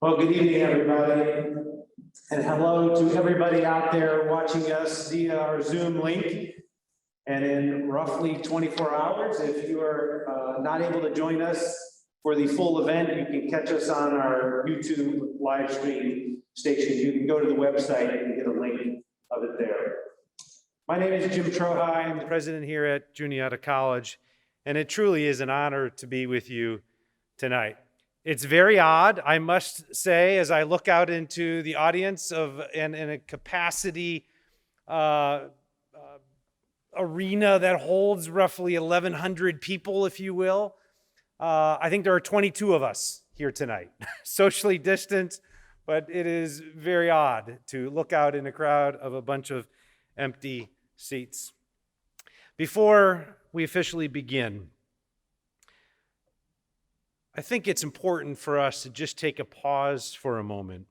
Well, good evening, everybody, and hello to everybody out there watching us via our Zoom link. And in roughly 24 hours, if you are not able to join us for the full event, you can catch us on our YouTube live stream station. You can go to the website and get a link of it there. My name is Jim Trohai. I'm the president here at Juniata College, and it truly is an honor to be with you tonight. It's very odd, I must say, as I look out into the audience in a capacity arena that holds roughly 1,100 people, if you will. I think there are 22 of us here tonight, socially distant, but it is very odd to look out in a crowd of a bunch of empty seats. Before we officially begin, I think it's important for us to just take a pause for a moment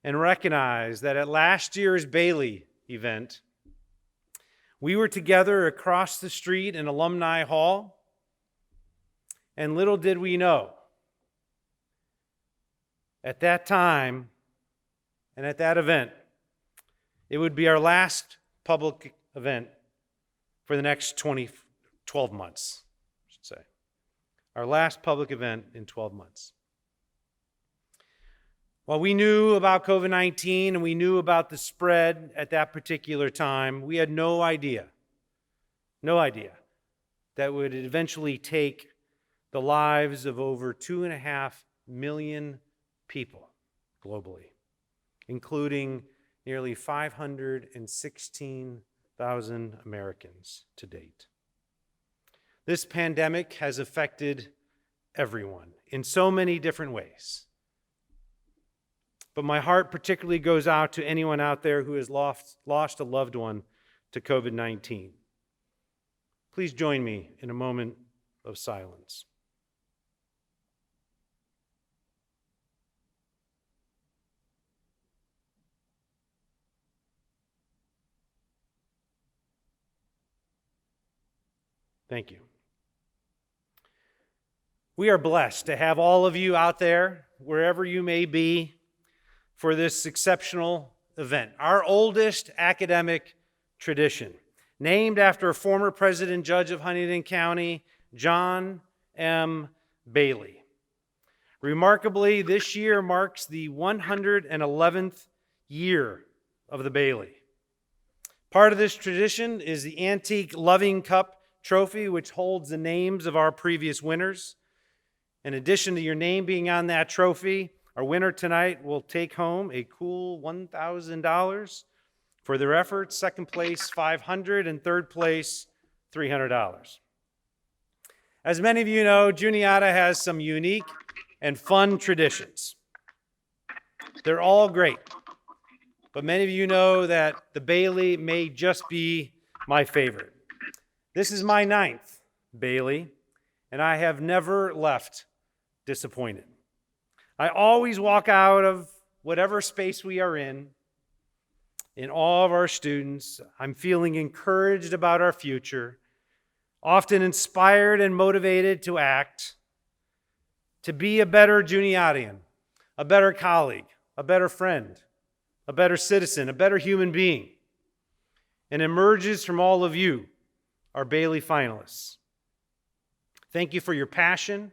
and recognize that at last year's Bailey event, we were together across the street in Alumni Hall, and little did we know, at that time and at that event, it would be our last public event for the next 12 months, I should say. Our last public event in 12 months. While we knew about COVID-19 and we knew about the spread at that particular time, we had no idea that would eventually take the lives of over 2.5 million people globally, including nearly 516,000 Americans to date. This pandemic has affected everyone in so many different ways. But my heart particularly goes out to anyone out there who has lost a loved one to COVID-19. Please join me in a moment of silence. Thank you. We are blessed to have all of you out there, wherever you may be, for this exceptional event, our oldest academic tradition, named after a former president judge of Huntingdon County, John M. Bailey. Remarkably, this year marks the 111th year of the Bailey. Part of this tradition is the antique Loving Cup trophy, which holds the names of our previous winners. In addition to your name being on that trophy, our winner tonight will take home a cool $1,000 for their efforts. Second place, $500, and third place, $300. As many of you know, Juniata has some unique and fun traditions. They're all great, but many of you know that the Bailey may just be my favorite. This is my 9th Bailey, and I have never left disappointed. I always walk out of whatever space we are in all of our students. I'm feeling encouraged about our future, often inspired and motivated to act, to be a better Juniatian, a better colleague, a better friend, a better citizen, a better human being, and emerges from all of you, our Bailey finalists. Thank you for your passion,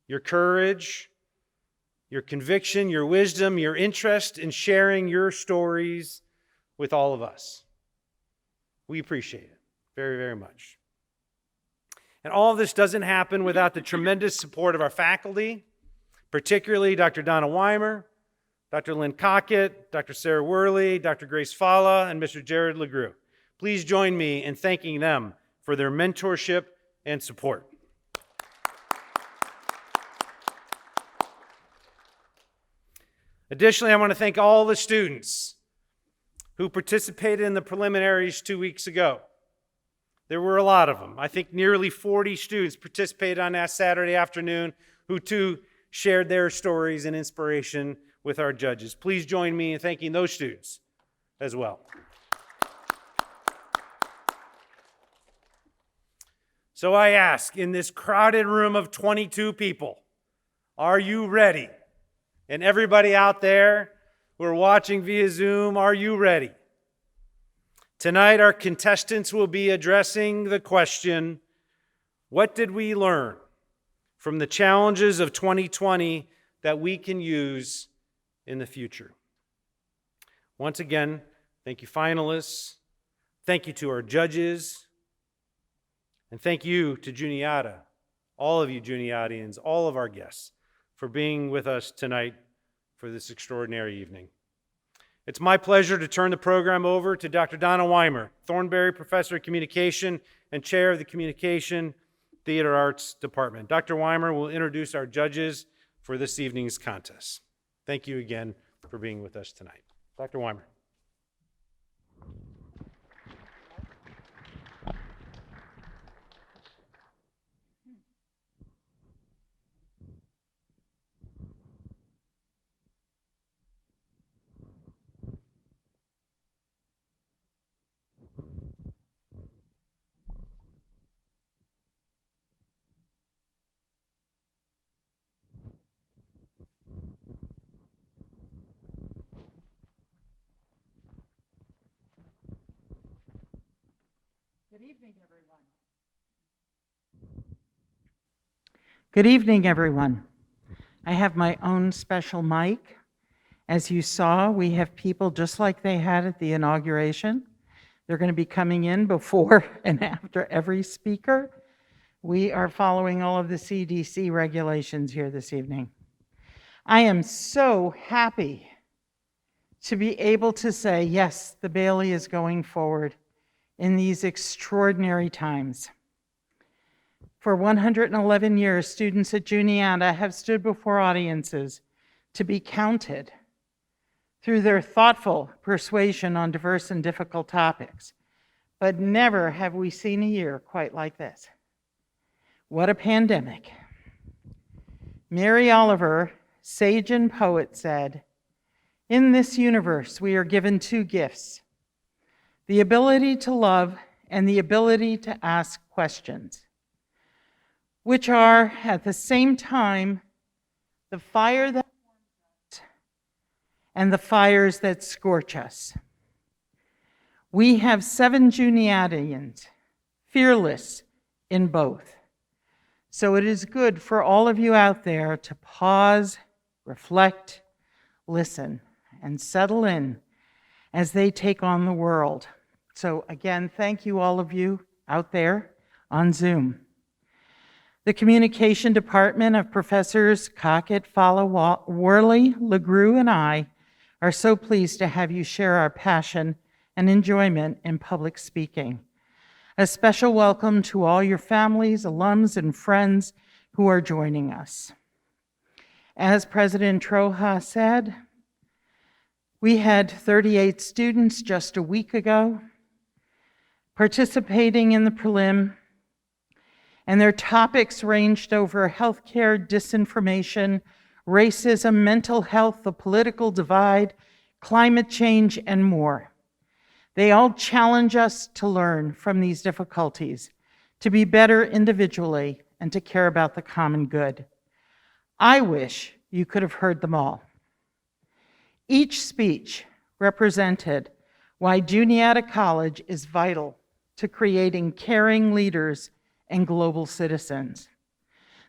your courage, your conviction, your wisdom, your interest in sharing your stories with all of us. We appreciate it very, very much. And all of this doesn't happen without the tremendous support of our faculty, particularly Dr. Donna Weimer, Dr. Lynn Cockett, Dr. Sarah Worley, Dr. Grace Falla, and Mr. Jared LeGroux. Please join me in thanking them for their mentorship and support. Additionally, I want to thank all the students who participated in the preliminaries 2 weeks ago. There were a lot of them. I think nearly 40 students participated on that Saturday afternoon who too shared their stories and inspiration with our judges. Please join me in thanking those students as well. So I ask, in this crowded room of 22 people, are you ready And everybody out there who are watching via Zoom, are you ready? Tonight, our contestants will be addressing the question, what did we learn from the challenges of 2020 that we can use in the future? Once again, thank you, finalists. Thank you to our judges. And thank you to Juniata, all of you Juniatians, all of our guests, for being with us tonight for this extraordinary evening. It's my pleasure to turn the program over to Dr. Donna Weimer, Thornberry Professor of Communication and Chair of the Communication Theater Arts Department. Dr. Weimer will introduce our judges for this evening's contest. Thank you again for being with us tonight. Dr. Weimer. Good evening, everyone. I have my own special mic. As you saw, we have people just like they had at the inauguration. They're going to be coming in before and after every speaker. We are following all of the CDC regulations here this evening. I am so happy to be able to say, yes, the Bailey is going forward in these extraordinary times. For 111 years, students at Juniata have stood before audiences to be counted through their thoughtful persuasion on diverse and difficult topics. But never have we seen a year quite like this. What a pandemic. Mary Oliver, sage and poet, said, "In this universe, we are given two gifts, the ability to love and the ability to ask questions, which are at the same time the fire that warms us and the fires that scorch us." We have 7 Juniatians, fearless in both. So it is good for all of you out there to pause, reflect, listen, and settle in as they take on the world. So again, thank you all of you out there on Zoom. The Communication Department of Professors Cockett, Falla, Worley, LeGroux, and I are so pleased to have you share our passion and enjoyment in public speaking. A special welcome to all your families, alums, and friends who are joining us. As President Troja said, we had 38 students just a week ago participating in the prelim, and their topics ranged over healthcare, disinformation, racism, mental health, the political divide, climate change, and more. They all challenge us to learn from these difficulties, to be better individually, and to care about the common good. I wish you could have heard them all. Each speech represented why Juniata College is vital to creating caring leaders and global citizens.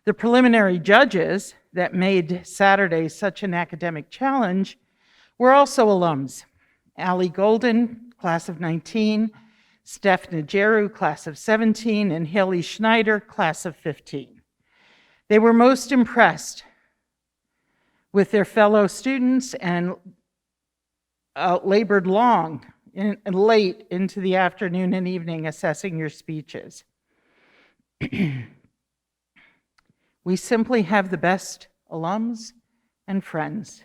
The preliminary judges that made Saturday such an academic challenge were also alums. Allie Golden, class of 19, Steph Najeru, class of 17, and Haley Schneider, class of 15. They were most impressed with their fellow students and labored long and late into the afternoon and evening assessing your speeches. We simply have the best alums and friends.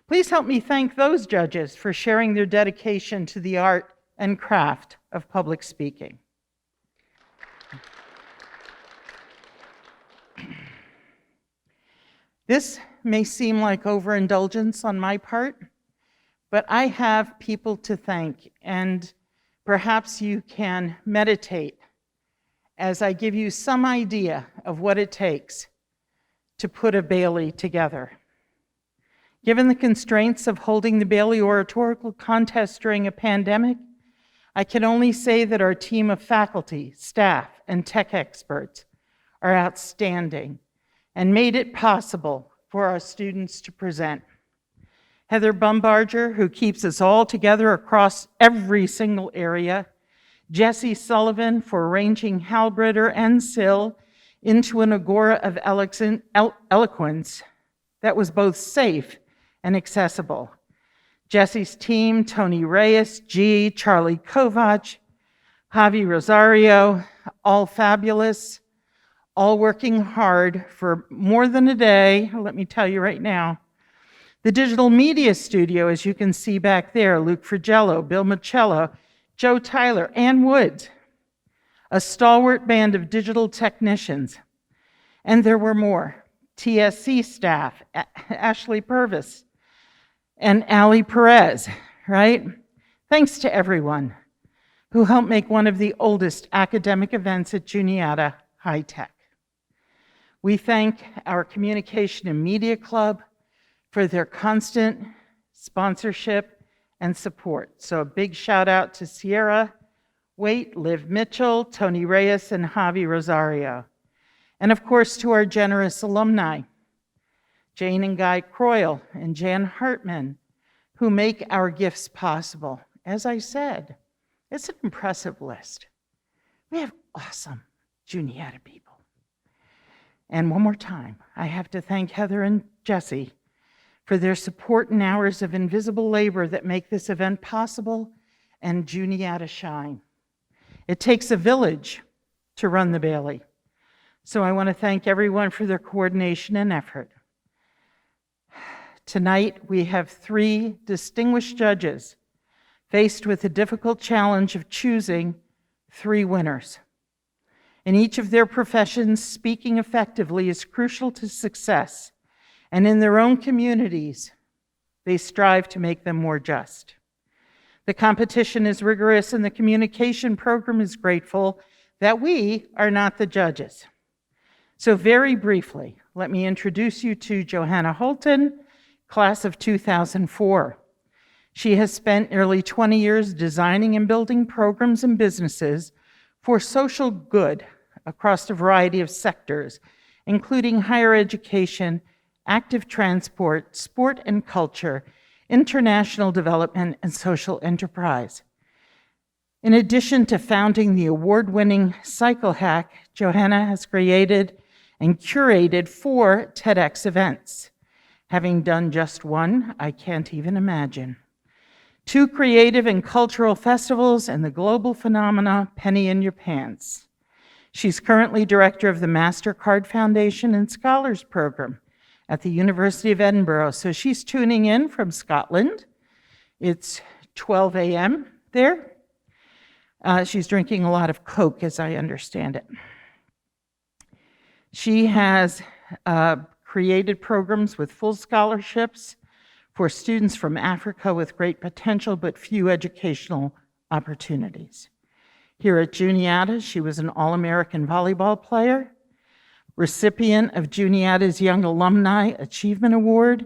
Please help me thank those judges for sharing their dedication to the art and craft of public speaking. This may seem like overindulgence on my part, but I have people to thank, and perhaps you can meditate as I give you some idea of what it takes to put a Bailey together. Given the constraints of holding the Bailey Oratorical contest during a pandemic, I can only say that our team of faculty, staff, and tech experts are outstanding and made it possible for our students to present. Heather Bumbarger, who keeps us all together across every single area, Jesse Sullivan for arranging Halbritter and Sill into an agora of eloquence that was both safe and accessible. Jesse's team, Tony Reyes, G, Charlie Kovac, Javi Rosario, all fabulous, all working hard for more than a day, let me tell you right now. The digital media studio, as you can see back there, Luke Frigello, Bill Michello, Joe Tyler, Ann Woods, a stalwart band of digital technicians. And there were more. TSC staff, Ashley Purvis and Ali Perez, right? Thanks to everyone who helped make one of the oldest academic events at Juniata high-tech. We thank our Communication and Media Club for their constant sponsorship and support. So a big shout out to Sierra Waite, Liv Mitchell, Tony Reyes, and Javi Rosario. And of course to our generous alumni, Jane and Guy Croyle and Jan Hartman, who make our gifts possible. As I said, it's an impressive list. We have awesome Juniata people. And one more time, I have to thank Heather and Jesse for their support and hours of invisible labor that make this event possible and Juniata shine. It takes a village to run the Bailey. So I want to thank everyone for their coordination and effort. Tonight, we have 3 distinguished judges faced with the difficult challenge of choosing 3 winners. In each of their professions, speaking effectively is crucial to success, and in their own communities, they strive to make them more just. The competition is rigorous, and the communication program is grateful that we are not the judges. So very briefly, let me introduce you to Johanna Holten, class of 2004. She has spent nearly 20 years designing and building programs and businesses for social good across a variety of sectors, including higher education, active transport, sport and culture, international development, and social enterprise. In addition to founding the award-winning Cycle Hack, Johanna has created and curated 4 TEDx events. Having done just one, I can't even imagine. 2 creative and cultural festivals and the global phenomena Penny in Your Pants. She's currently director of the MasterCard Foundation and Scholars Program at the University of Edinburgh. So she's tuning in from Scotland. It's 12 a.m. there. She's drinking a lot of Coke, as I understand it. She has created programs with full scholarships for students from Africa with great potential but few educational opportunities. Here at Juniata, she was an All-American volleyball player, recipient of Juniata's Young Alumni Achievement Award,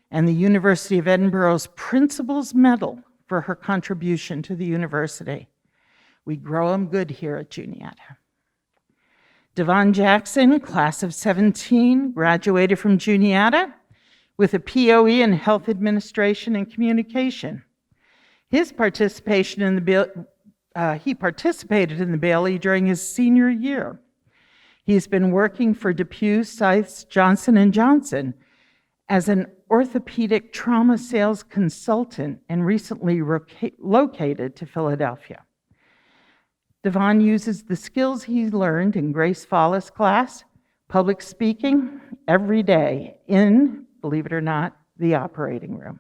and the University of Edinburgh's Principal's Medal for her contribution to the university. We grow them good here at Juniata. Davon Jackson, class of 17, graduated from Juniata with a POE in Health Administration and Communication. He participated in the Bailey during his senior year. He's been working for DePuy, Sykes, Johnson & Johnson as an orthopedic trauma sales consultant and recently located to Philadelphia. Davon uses the skills he learned in Grace Follis class, public speaking, every day in, believe it or not, the operating room.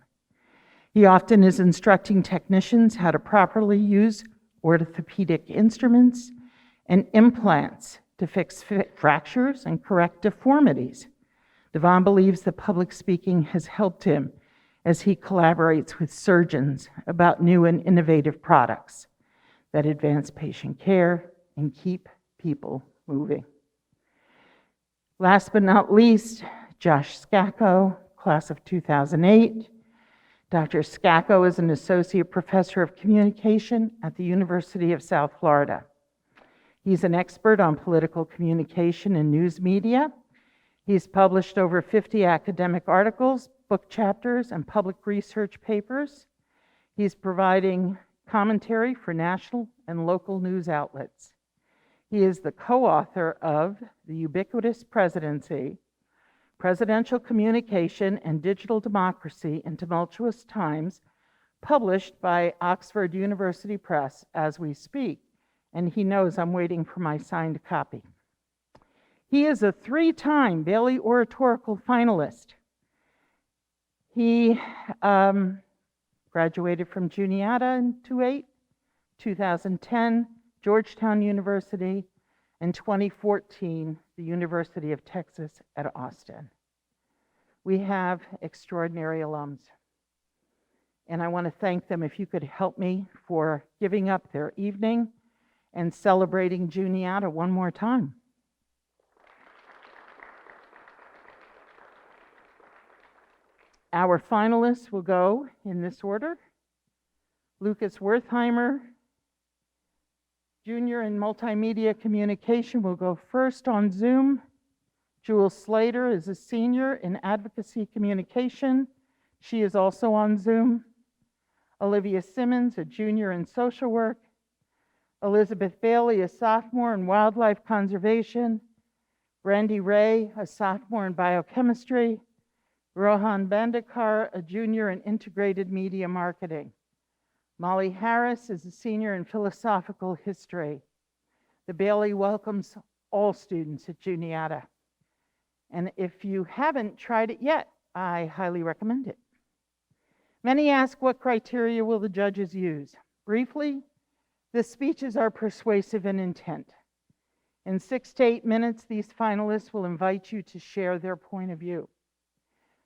He often is instructing technicians how to properly use orthopedic instruments and implants to fix fractures and correct deformities. Davon believes that public speaking has helped him as he collaborates with surgeons about new and innovative products that advance patient care and keep people moving. Last but not least, Josh Scacco, class of 2008. Dr. Scacco is an associate professor of communication at the University of South Florida. He's an expert on political communication and news media. He's published over 50 academic articles, book chapters, and public research papers. He's providing commentary for national and local news outlets. He is the co-author of The Ubiquitous Presidency, Presidential Communication and Digital Democracy in Tumultuous Times, published by Oxford University Press as we speak, and he knows I'm waiting for my signed copy. He is a 3-time Bailey Oratorical finalist. He graduated from Juniata in 2010, Georgetown University, and 2014, the University of Texas at Austin. We have extraordinary alums, and I want to thank them. If you could help me for giving up their evening and celebrating Juniata one more time. Our finalists will go in this order. Lucas Wertheimer, Junior in Multimedia Communication, will go first on Zoom. Jules Slater is a senior in Advocacy Communication. She is also on Zoom. Olivia Simmons, a junior in Social Work. Elizabeth Bailey, a sophomore in Wildlife Conservation. Brandie Ray, a sophomore in Biochemistry. Rohan Bandekar, a junior in Integrated Media Marketing. Molly Harris is a senior in Philosophical History. The Bailey welcomes all students at Juniata. And if you haven't tried it yet, I highly recommend it. Many ask, what criteria will the judges use? Briefly, the speeches are persuasive in intent. In 6 to 8 minutes, these finalists will invite you to share their point of view.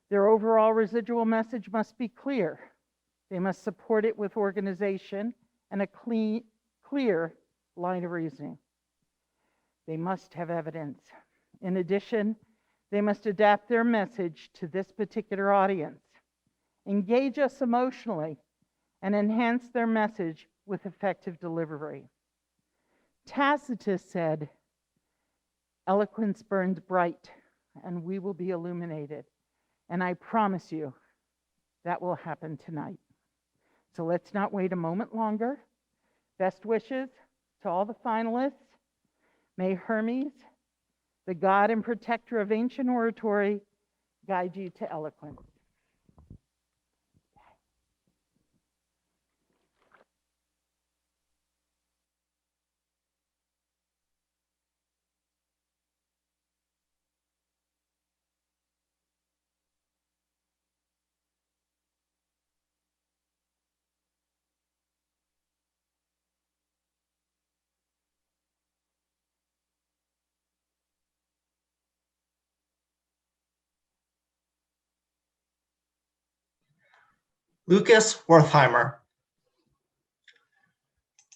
Their overall residual message must be clear. They must support it with organization and a clear line of reasoning. They must have evidence. In addition, they must adapt their message to this particular audience, engage us emotionally, and enhance their message with effective delivery. Tacitus said, "Eloquence burns bright, and we will be illuminated." And I promise you that will happen tonight. So let's not wait a moment longer. Best wishes to all the finalists. May Hermes, the god and protector of ancient oratory, guide you to eloquence. Lucas Wertheimer.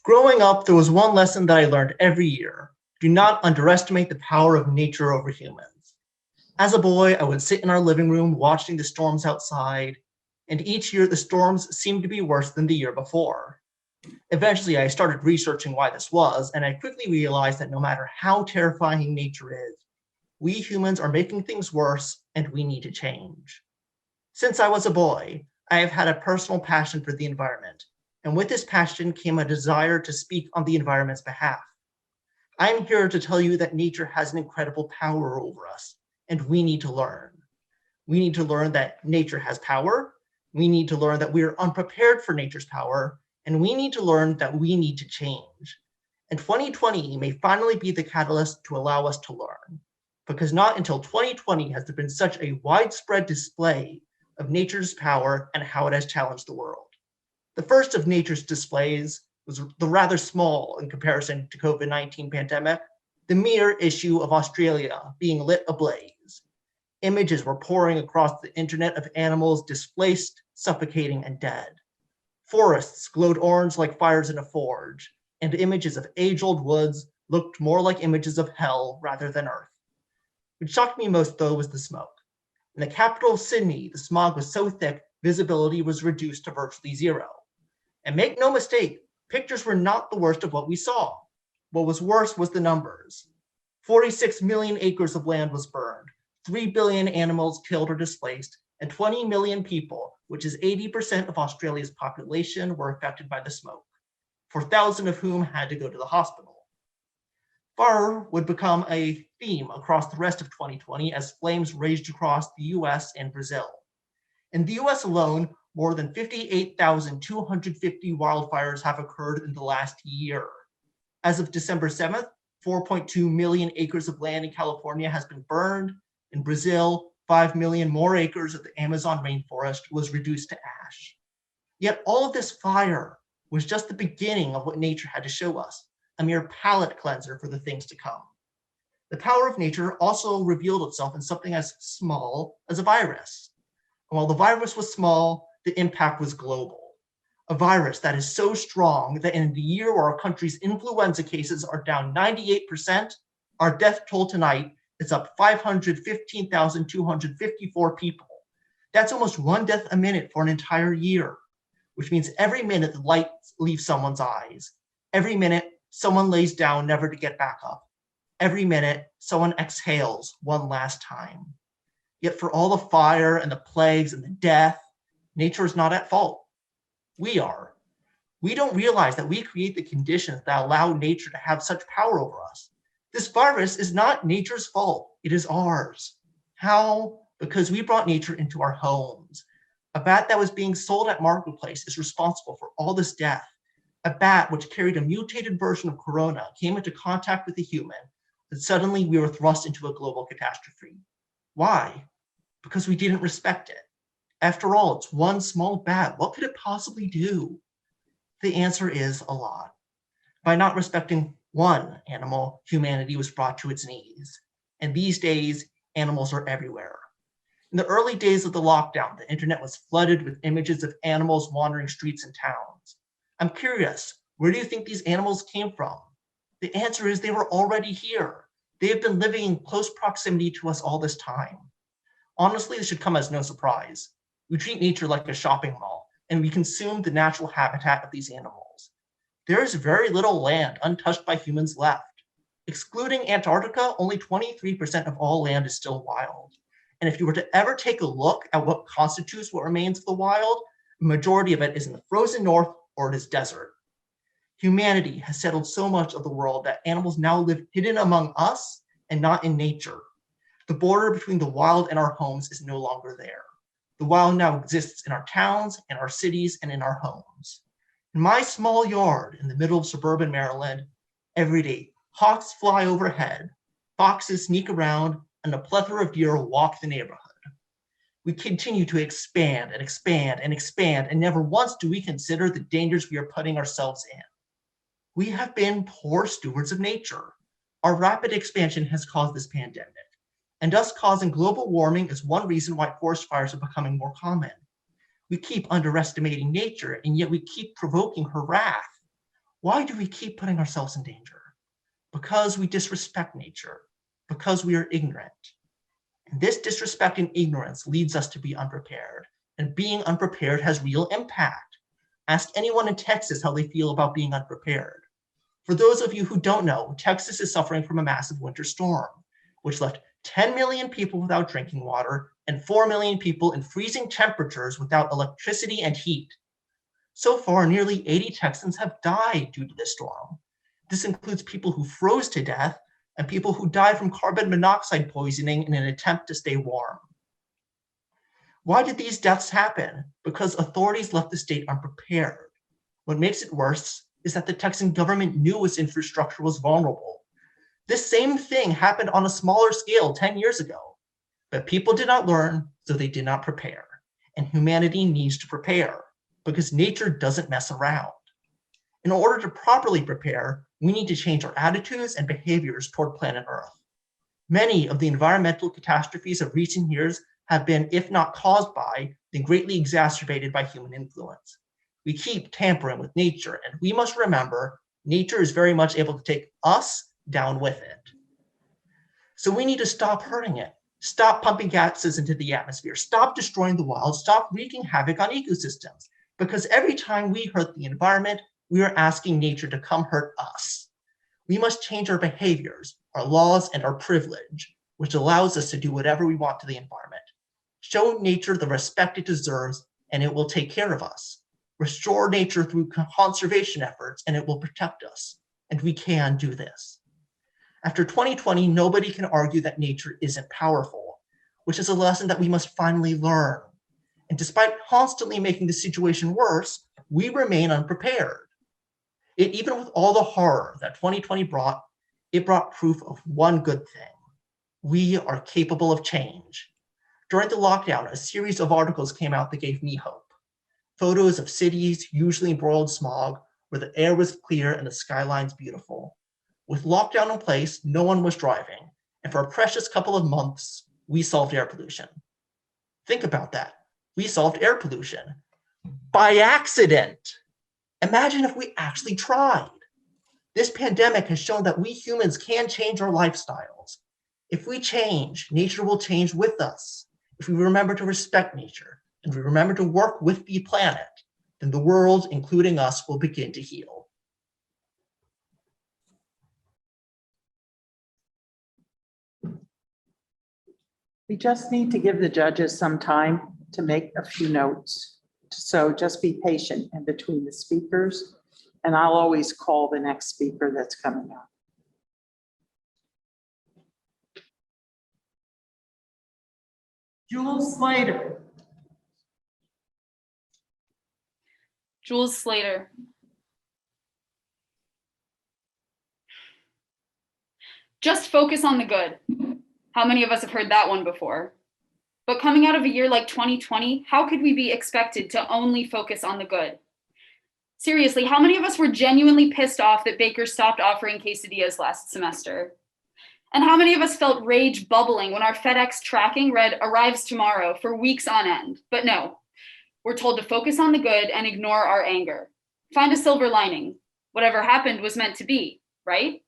Growing up, there was one lesson that I learned every year. Do not underestimate the power of nature over humans. As a boy, I would sit in our living room watching the storms outside, and each year the storms seemed to be worse than the year before. Eventually, I started researching why this was, and I quickly realized that no matter how terrifying nature is, we humans are making things worse, and we need to change. Since I was a boy, I have had a personal passion for the environment, and with this passion came a desire to speak on the environment's behalf. I am here to tell you that nature has an incredible power over us, and we need to learn. We need to learn that nature has power, we need to learn that we are unprepared for nature's power, and we need to learn that we need to change. And 2020 may finally be the catalyst to allow us to learn, because not until 2020 has there been such a widespread display of nature's power and how it has challenged the world. The first of nature's displays was the rather small in comparison to COVID-19 pandemic, the mere issue of Australia being lit ablaze. Images were pouring across the internet of animals displaced, suffocating, and dead. Forests glowed orange like fires in a forge, and images of age-old woods looked more like images of hell rather than earth. What shocked me most, though, was the smoke. In the capital of Sydney, the smog was so thick, visibility was reduced to virtually zero. And make no mistake, pictures were not the worst of what we saw. What was worse was the numbers. 46 million acres of land was burned, 3 billion animals killed or displaced, and 20 million people, which is 80% of Australia's population, were affected by the smoke, 4,000 of whom had to go to the hospital. Fire would become a theme across the rest of 2020 as flames raged across the US and Brazil. In the US alone, more than 58,250 wildfires have occurred in the last year. As of December 7th, 4.2 million acres of land in California has been burned. In Brazil, 5 million more acres of the Amazon rainforest was reduced to ash. Yet all of this fire was just the beginning of what nature had to show us, a mere palate cleanser for the things to come. The power of nature also revealed itself in something as small as a virus. And while the virus was small, the impact was global. A virus that is so strong that in the year where our country's influenza cases are down 98%, our death toll tonight is up 515,254 people. That's almost one death a minute for an entire year, which means every minute the light leaves someone's eyes. Every minute, someone lays down never to get back up. Every minute, someone exhales one last time. Yet for all the fire and the plagues and the death, nature is not at fault. We are. We don't realize that we create the conditions that allow nature to have such power over us. This virus is not nature's fault. It is ours. How? Because we brought nature into our homes. A bat that was being sold at Marketplace is responsible for all this death. A bat which carried a mutated version of corona came into contact with a human, and suddenly we were thrust into a global catastrophe. Why? Because we didn't respect it. After all, it's one small bat. What could it possibly do? The answer is a lot. By not respecting one animal, humanity was brought to its knees. And these days, animals are everywhere. In the early days of the lockdown, the internet was flooded with images of animals wandering streets and towns. I'm curious, where do you think these animals came from? The answer is they were already here. They have been living in close proximity to us all this time. Honestly, this should come as no surprise. We treat nature like a shopping mall, and we consume the natural habitat of these animals. There is very little land untouched by humans left. Excluding Antarctica, only 23% of all land is still wild. And if you were to ever take a look at what constitutes what remains of the wild, the majority of it is in the frozen north or it is desert. Humanity has settled so much of the world that animals now live hidden among us and not in nature. The border between the wild and our homes is no longer there. The wild now exists in our towns, in our cities, and in our homes. In my small yard in the middle of suburban Maryland, every day, hawks fly overhead, foxes sneak around, and a plethora of deer walk the neighborhood. We continue to expand and expand and expand, and never once do we consider the dangers we are putting ourselves in. We have been poor stewards of nature. Our rapid expansion has caused this pandemic. And us causing global warming is one reason why forest fires are becoming more common. We keep underestimating nature, and yet we keep provoking her wrath. Why do we keep putting ourselves in danger? Because we disrespect nature, because we are ignorant. And this disrespect and ignorance leads us to be unprepared, and being unprepared has real impact. Ask anyone in Texas how they feel about being unprepared. For those of you who don't know, Texas is suffering from a massive winter storm, which left 10 million people without drinking water and 4 million people in freezing temperatures without electricity and heat. So far, nearly 80 Texans have died due to this storm. This includes people who froze to death and people who died from carbon monoxide poisoning in an attempt to stay warm. Why did these deaths happen? Because authorities left the state unprepared. What makes it worse is that the Texan government knew its infrastructure was vulnerable. This same thing happened on a smaller scale 10 years ago, but people did not learn, so they did not prepare. And humanity needs to prepare because nature doesn't mess around. In order to properly prepare, we need to change our attitudes and behaviors toward planet Earth. Many of the environmental catastrophes of recent years have been, if not caused by, then greatly exacerbated by human influence. We keep tampering with nature, and we must remember nature is very much able to take us down with it. So we need to stop hurting it, Stop pumping gases into the atmosphere. Stop destroying the wild. Stop wreaking havoc on ecosystems. Because every time we hurt the environment, we are asking nature to come hurt us. We must change our behaviors, our laws, and our privilege, which allows us to do whatever we want to the environment. Show nature the respect it deserves, and it will take care of us. Restore nature through conservation efforts, and it will protect us. And we can do this. After 2020, nobody can argue that nature isn't powerful, which is a lesson that we must finally learn. And despite constantly making the situation worse, we remain unprepared. Even with all the horror that 2020 brought, it brought proof of one good thing. We are capable of change. During the lockdown, a series of articles came out that gave me hope. Photos of cities, usually embroiled smog, where the air was clear and the skylines beautiful. With lockdown in place, no one was driving, and for a precious couple of months, we solved air pollution. Think about that. We solved air pollution by accident. Imagine if we actually tried. This pandemic has shown that we humans can change our lifestyles. If we change, nature will change with us. If we remember to respect nature and we remember to work with the planet, then the world, including us, will begin to heal. We just need to give the judges some time to make a few notes. So just be patient in between the speakers, and I'll always call the next speaker that's coming up. Jules Slater. Jules Slater. Just focus on the good. How many of us have heard that one before? But coming out of a year like 2020, how could we be expected to only focus on the good? Seriously, how many of us were genuinely pissed off that Baker stopped offering quesadillas last semester? And how many of us felt rage bubbling when our FedEx tracking read arrives tomorrow for weeks on end? But no, we're told to focus on the good and ignore our anger. Find a silver lining. Whatever happened was meant to be, right?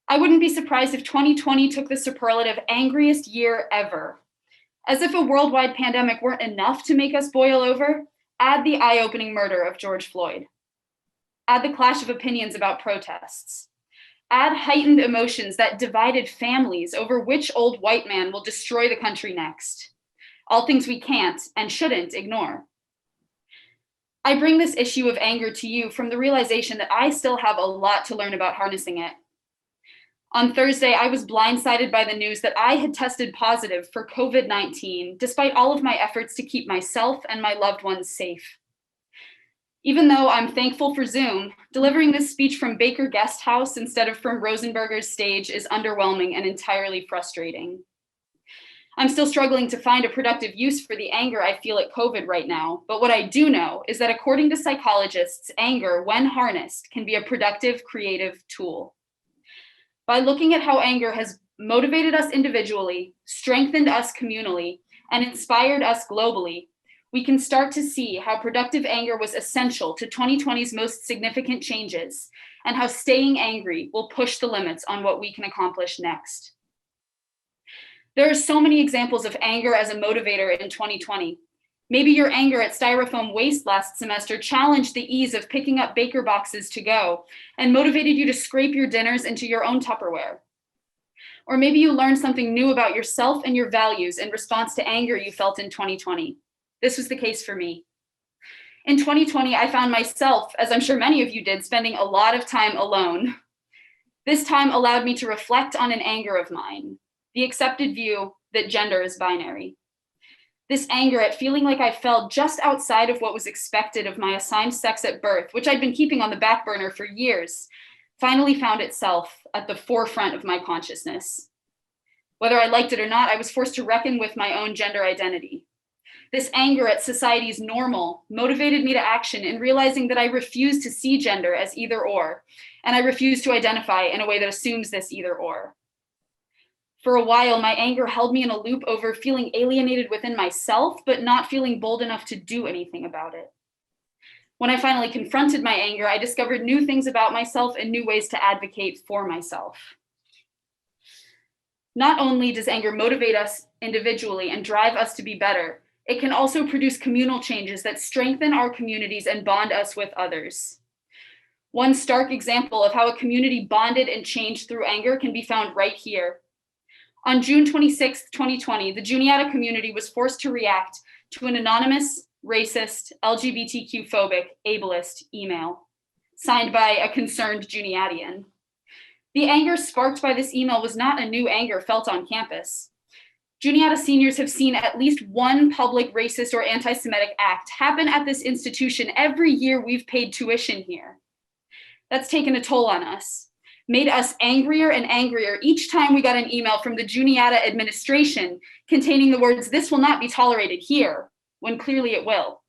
I wouldn't be surprised if 2020 took the superlative angriest year ever. As if a worldwide pandemic weren't enough to make us boil over, add the eye-opening murder of George Floyd. Add the clash of opinions about protests. Add heightened emotions that divided families over which old white man will destroy the country next. All things we can't and shouldn't ignore. I bring this issue of anger to you from the realization that I still have a lot to learn about harnessing it. On Thursday, I was blindsided by the news that I had tested positive for COVID-19, despite all of my efforts to keep myself and my loved ones safe. Even though I'm thankful for Zoom, delivering this speech from Baker Guest House instead of from Rosenberger's stage is underwhelming and entirely frustrating. I'm still struggling to find a productive use for the anger I feel at COVID right now, but what I do know is that according to psychologists, anger, when harnessed, can be a productive, creative tool. By looking at how anger has motivated us individually, strengthened us communally, and inspired us globally, we can start to see how productive anger was essential to 2020's most significant changes, and how staying angry will push the limits on what we can accomplish next. There are so many examples of anger as a motivator in 2020. Maybe your anger at styrofoam waste last semester challenged the ease of picking up Baker boxes to go and motivated you to scrape your dinners into your own Tupperware. Or maybe you learned something new about yourself and your values in response to anger you felt in 2020. This was the case for me. In 2020, I found myself, as I'm sure many of you did, spending a lot of time alone. This time allowed me to reflect on an anger of mine, the accepted view that gender is binary. This anger at feeling like I fell just outside of what was expected of my assigned sex at birth, which I'd been keeping on the back burner for years, finally found itself at the forefront of my consciousness. Whether I liked it or not, I was forced to reckon with my own gender identity. This anger at society's normal motivated me to action in realizing that I refuse to see gender as either or, and I refuse to identify in a way that assumes this either or. For a while, my anger held me in a loop over feeling alienated within myself, but not feeling bold enough to do anything about it. When I finally confronted my anger, I discovered new things about myself and new ways to advocate for myself. Not only does anger motivate us individually and drive us to be better, it can also produce communal changes that strengthen our communities and bond us with others. One stark example of how a community bonded and changed through anger can be found right here. On June 26, 2020, the Juniata community was forced to react to an anonymous, racist, LGBTQ-phobic, ableist email signed by a concerned Juniatian. The anger sparked by this email was not a new anger felt on campus. Juniata seniors have seen at least one public racist or anti-Semitic act happen at this institution every year we've paid tuition here. That's taken a toll on us, made us angrier and angrier each time we got an email from the Juniata administration containing the words, "This will not be tolerated here," when clearly it will.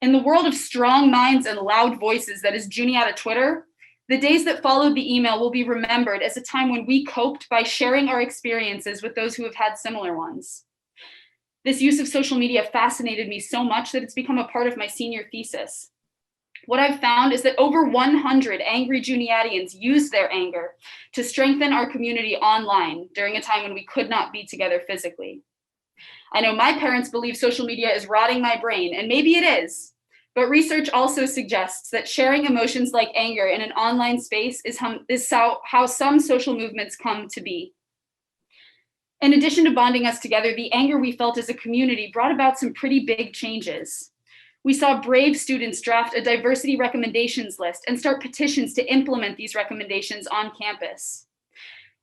In the world of strong minds and loud voices that is Juniata Twitter, the days that followed the email will be remembered as a time when we coped by sharing our experiences with those who have had similar ones. This use of social media fascinated me so much that it's become a part of my senior thesis. What I've found is that over 100 angry Juniatians used their anger to strengthen our community online during a time when we could not be together physically. I know my parents believe social media is rotting my brain, and maybe it is, but research also suggests that sharing emotions like anger in an online space is how some social movements come to be. In addition to bonding us together, the anger we felt as a community brought about some pretty big changes. We saw brave students draft a diversity recommendations list and start petitions to implement these recommendations on campus.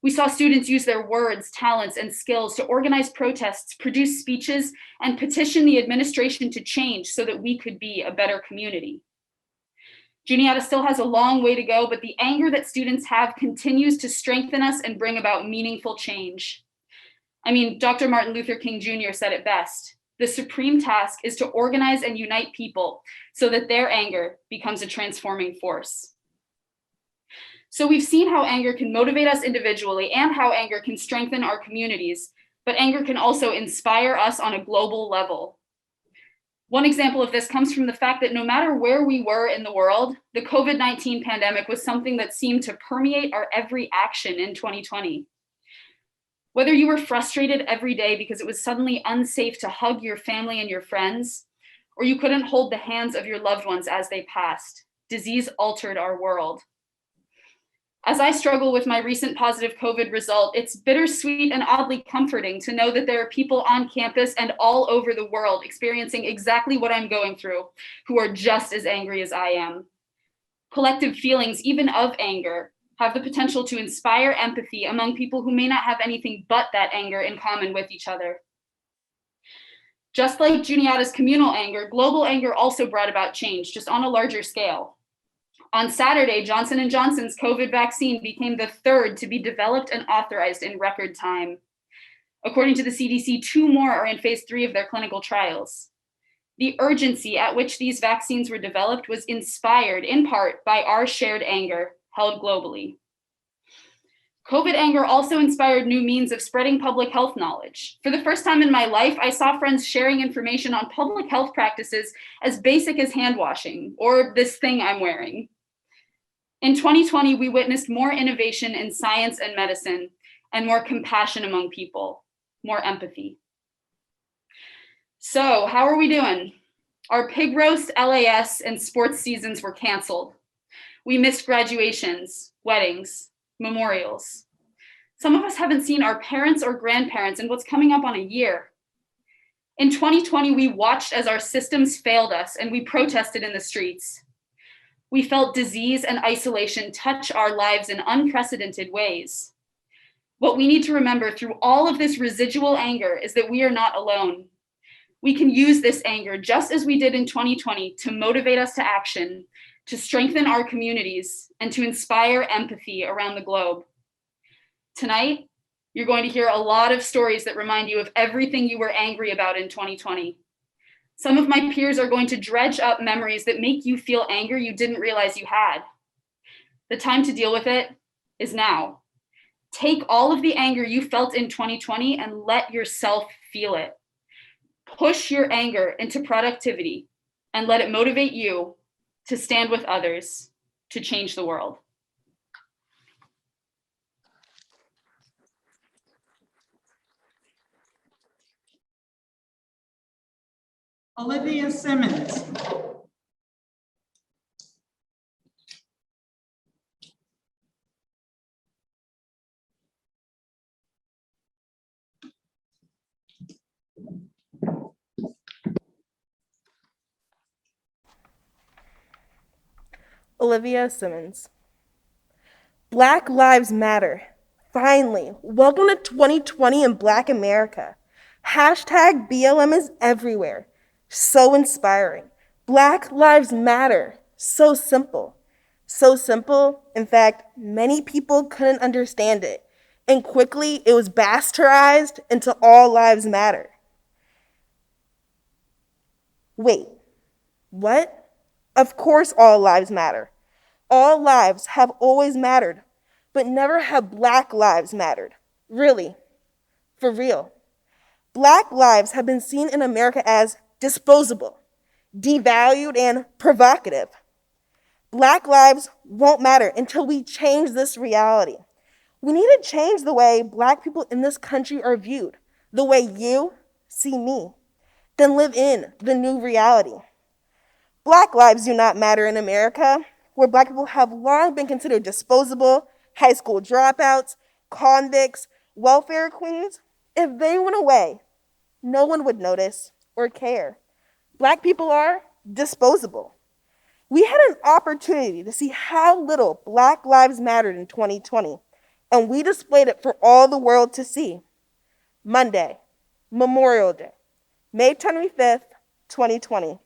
We saw students use their words, talents, and skills to organize protests, produce speeches, and petition the administration to change so that we could be a better community. Juniata still has a long way to go, but the anger that students have continues to strengthen us and bring about meaningful change. I mean, Dr. Martin Luther King Jr. said it best. The supreme task is to organize and unite people so that their anger becomes a transforming force. So we've seen how anger can motivate us individually and how anger can strengthen our communities, but anger can also inspire us on a global level. One example of this comes from the fact that no matter where we were in the world, the COVID-19 pandemic was something that seemed to permeate our every action in 2020. Whether you were frustrated every day because it was suddenly unsafe to hug your family and your friends, or you couldn't hold the hands of your loved ones as they passed, disease altered our world. As I struggle with my recent positive COVID result, it's bittersweet and oddly comforting to know that there are people on campus and all over the world experiencing exactly what I'm going through, who are just as angry as I am. Collective feelings, even of anger, have the potential to inspire empathy among people who may not have anything but that anger in common with each other. Just like Juniata's communal anger, global anger also brought about change, just on a larger scale. On Saturday, Johnson & Johnson's COVID vaccine became the third to be developed and authorized in record time. According to the CDC, 2 more are in phase 3 of their clinical trials. The urgency at which these vaccines were developed was inspired in part by our shared anger, held globally. COVID anger also inspired new means of spreading public health knowledge. For the first time in my life, I saw friends sharing information on public health practices as basic as hand washing, or this thing I'm wearing. In 2020, we witnessed more innovation in science and medicine, and more compassion among people, more empathy. So, how are we doing? Our pig roast, LAS, and sports seasons were canceled. We missed graduations, weddings, memorials. Some of us haven't seen our parents or grandparents in what's coming up on a year. In 2020, we watched as our systems failed us and we protested in the streets. We felt disease and isolation touch our lives in unprecedented ways. What we need to remember through all of this residual anger is that we are not alone. We can use this anger, just as we did in 2020, to motivate us to action, to strengthen our communities, and to inspire empathy around the globe. Tonight, you're going to hear a lot of stories that remind you of everything you were angry about in 2020. Some of my peers are going to dredge up memories that make you feel anger you didn't realize you had. The time to deal with it is now. Take all of the anger you felt in 2020 and let yourself feel it. Push your anger into productivity and let it motivate you to stand with others to change the world. Olivia Simmons. Olivia Simmons. Black Lives Matter. Finally, welcome to 2020 in Black America. Hashtag BLM is everywhere. So inspiring. Black Lives Matter. So simple. So simple, in fact, many people couldn't understand it. And quickly, it was bastardized into All Lives Matter. Wait, what? Of course, all lives matter. All lives have always mattered, but never have Black lives mattered. Really, for real. Black lives have been seen in America as disposable, devalued, and provocative. Black lives won't matter until we change this reality. We need to change the way Black people in this country are viewed, the way you see me, then live in the new reality. Black lives do not matter in America, where Black people have long been considered disposable, high school dropouts, convicts, welfare queens. If they went away, no one would notice or care. Black people are disposable. We had an opportunity to see how little Black lives mattered in 2020, and we displayed it for all the world to see. Monday, Memorial Day, May 25th, 2020.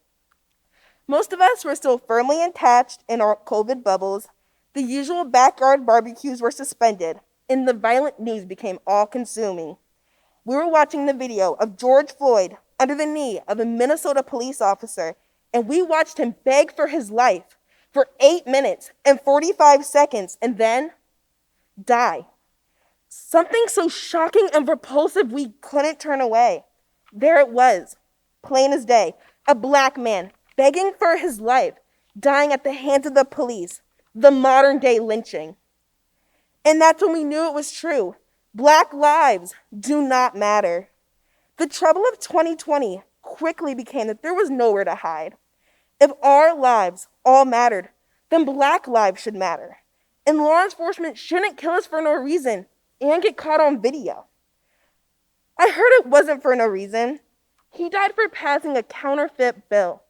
Most of us were still firmly attached in our COVID bubbles. The usual backyard barbecues were suspended, and the violent news became all-consuming. We were watching the video of George Floyd under the knee of a Minnesota police officer, and we watched him beg for his life for 8 minutes and 45 seconds and then die. Something so shocking and repulsive we couldn't turn away. There it was, plain as day, a Black man begging for his life, dying at the hands of the police, the modern day lynching. And that's when we knew it was true. Black lives do not matter. The trouble of 2020 quickly became that there was nowhere to hide. If our lives all mattered, then Black lives should matter. And law enforcement shouldn't kill us for no reason and get caught on video. I heard it wasn't for no reason. He died for passing a counterfeit bill.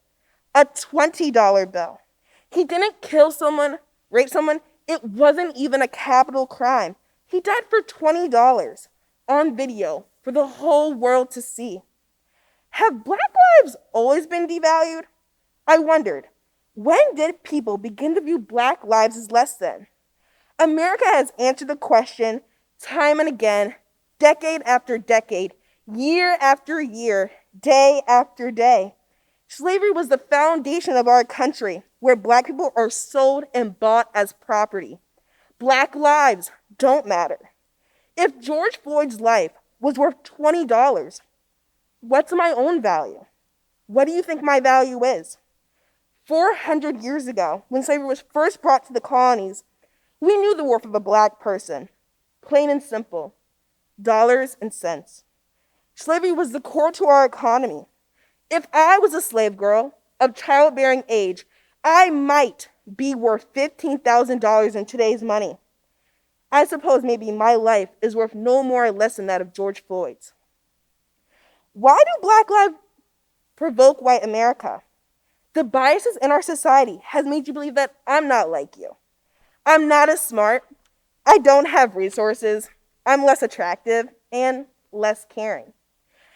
A $20 bill. He didn't kill someone, rape someone. It wasn't even a capital crime. He died for $20 on video for the whole world to see. Have Black lives always been devalued? I wondered, when did people begin to view Black lives as less than? America has answered the question time and again, decade after decade, year after year, day after day. Slavery was the foundation of our country, where Black people are sold and bought as property. Black lives don't matter. If George Floyd's life was worth $20, what's my own value? What do you think my value is? 400 years ago, when slavery was first brought to the colonies, we knew the worth of a Black person. Plain and simple, dollars and cents. Slavery was the core to our economy. If I was a slave girl of childbearing age, I might be worth $15,000 in today's money. I suppose maybe my life is worth no more or less than that of George Floyd's. Why do Black lives provoke white America? The biases in our society has made you believe that I'm not like you. I'm not as smart. I don't have resources. I'm less attractive and less caring.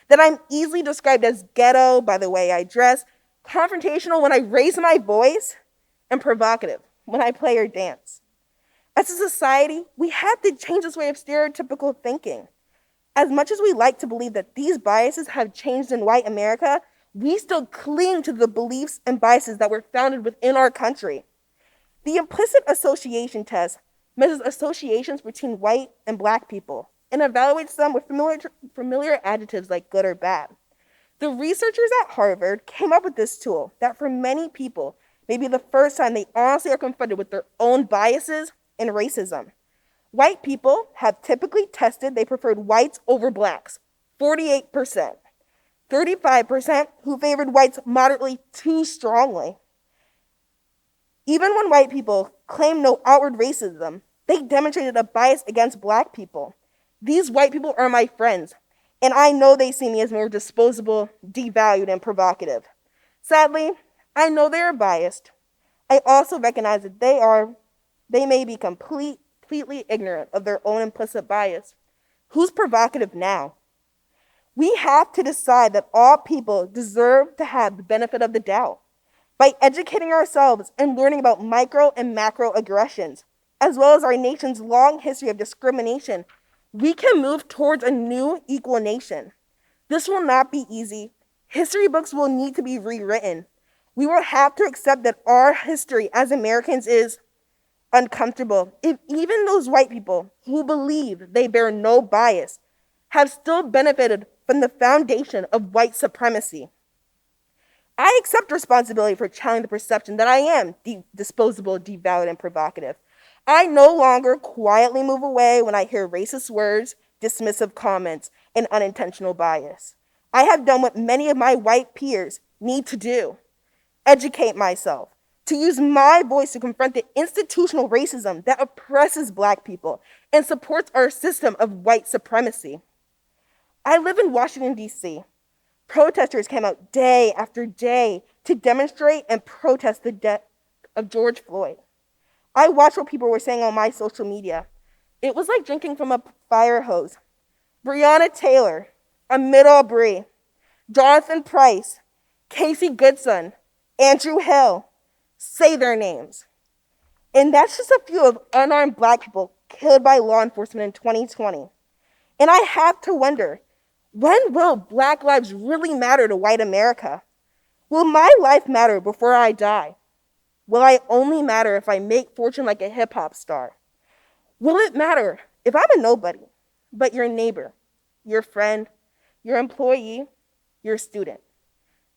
That I'm easily described as ghetto by the way I dress, confrontational when I raise my voice, and provocative when I play or dance. As a society, we have to change this way of stereotypical thinking. As much as we like to believe that these biases have changed in white America, we still cling to the beliefs and biases that were founded within our country. The implicit association test measures associations between white and Black people and evaluates them with familiar adjectives like good or bad. The researchers at Harvard came up with this tool that for many people may be the first time they honestly are confronted with their own biases and racism. White people have typically tested they preferred whites over Blacks, 48%. 35% who favored whites moderately too strongly. Even when white people claim no outward racism, they demonstrated a bias against black people. These white people are my friends, and I know they see me as more disposable, devalued, and provocative. Sadly, I know they are biased. I also recognize that they may be completely ignorant of their own implicit bias. Who's provocative now? We have to decide that all people deserve to have the benefit of the doubt. By educating ourselves and learning about micro and macro aggressions, as well as our nation's long history of discrimination, we can move towards a new equal nation. This will not be easy. History books will need to be rewritten. We will have to accept that our history as Americans is uncomfortable. If even those white people who believe they bear no bias have still benefited from the foundation of white supremacy. I accept responsibility for challenging the perception that I am disposable, devalued, and provocative. I no longer quietly move away when I hear racist words, dismissive comments, and unintentional bias. I have done what many of my white peers need to do: educate myself, to use my voice to confront the institutional racism that oppresses Black people and supports our system of white supremacy. I live in Washington, D.C. Protesters came out day after day to demonstrate and protest the death of George Floyd. I watched what people were saying on my social media. It was like drinking from a fire hose. Breonna Taylor, Ahmaud Arbery, Jonathan Price, Casey Goodson, Andrew Hill, say their names. And that's just a few of unarmed Black people killed by law enforcement in 2020. And I have to wonder, when will Black lives really matter to white America? Will my life matter before I die? Will I only matter if I make fortune like a hip-hop star? Will it matter if I'm a nobody, but your neighbor, your friend, your employee, your student,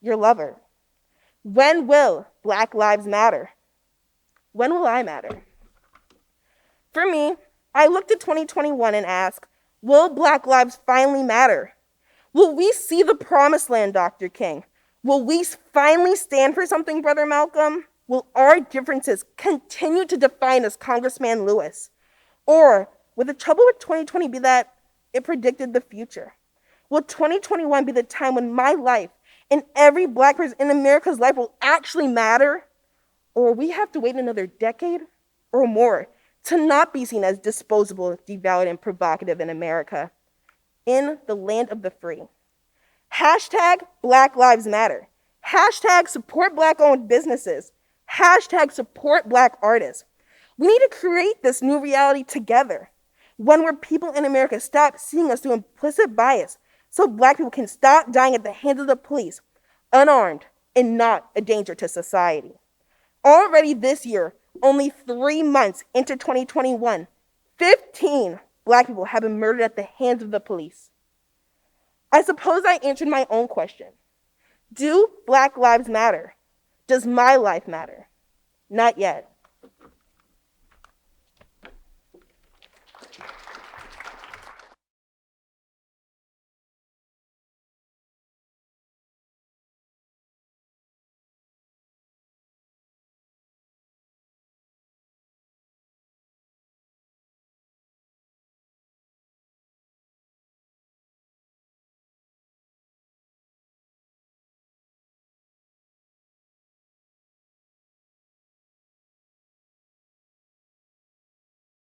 your lover? When will Black lives matter? When will I matter? For me, I looked at 2021 and asked, will Black lives finally matter? Will we see the promised land, Dr. King? Will we finally stand for something, Brother Malcolm? Will our differences continue to define us, Congressman Lewis? Or will the trouble with 2020 be that it predicted the future? Will 2021 be the time when my life and every Black person in America's life will actually matter? Or will we have to wait another decade or more to not be seen as disposable, devalued, and provocative in America, in the land of the free? Hashtag Black Lives Matter. Hashtag support Black-owned businesses. Hashtag support Black artists. We need to create this new reality together, one where people in America stop seeing us through implicit bias, so Black people can stop dying at the hands of the police, unarmed and not a danger to society. Already this year, only 3 months into 2021, 15 Black people have been murdered at the hands of the police. I suppose I answered my own question. Do Black lives matter? Does my life matter? Not yet.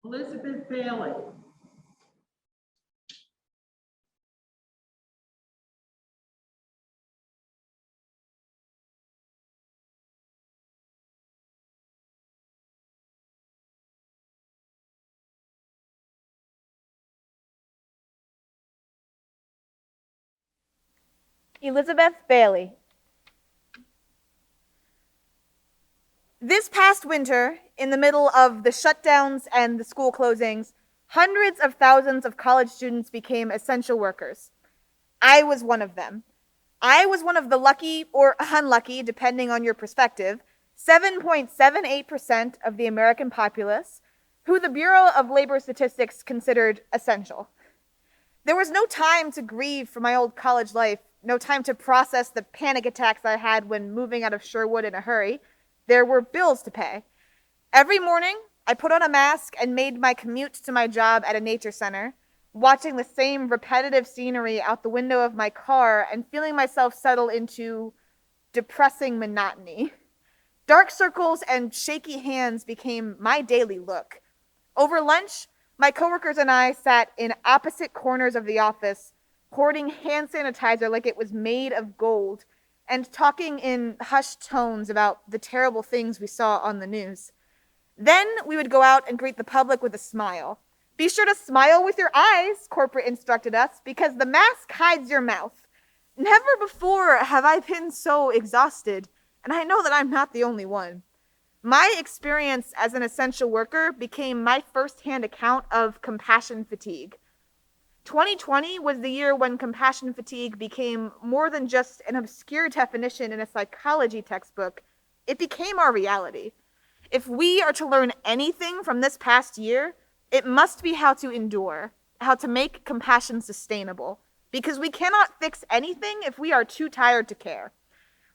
Elizabeth Bailey. Elizabeth Bailey. This past winter, in the middle of the shutdowns and the school closings, hundreds of thousands of college students became essential workers. I was one of them. I was one of the lucky or unlucky, depending on your perspective, 7.78% of the American populace who the Bureau of Labor Statistics considered essential. There was no time to grieve for my old college life no time to process the panic attacks I had when moving out of Sherwood in a hurry. There were bills to pay. Every morning, I put on a mask and made my commute to my job at a nature center, watching the same repetitive scenery out the window of my car and feeling myself settle into depressing monotony. Dark circles and shaky hands became my daily look. Over lunch, my coworkers and I sat in opposite corners of the office, hoarding hand sanitizer like it was made of gold, and talking in hushed tones about the terrible things we saw on the news. Then we would go out and greet the public with a smile. Be sure to smile with your eyes, corporate instructed us, because the mask hides your mouth. Never before have I been so exhausted, and I know that I'm not the only one. My experience as an essential worker became my firsthand account of compassion fatigue. 2020 was the year when compassion fatigue became more than just an obscure definition in a psychology textbook. It became our reality. If we are to learn anything from this past year, it must be how to endure, how to make compassion sustainable, because we cannot fix anything if we are too tired to care.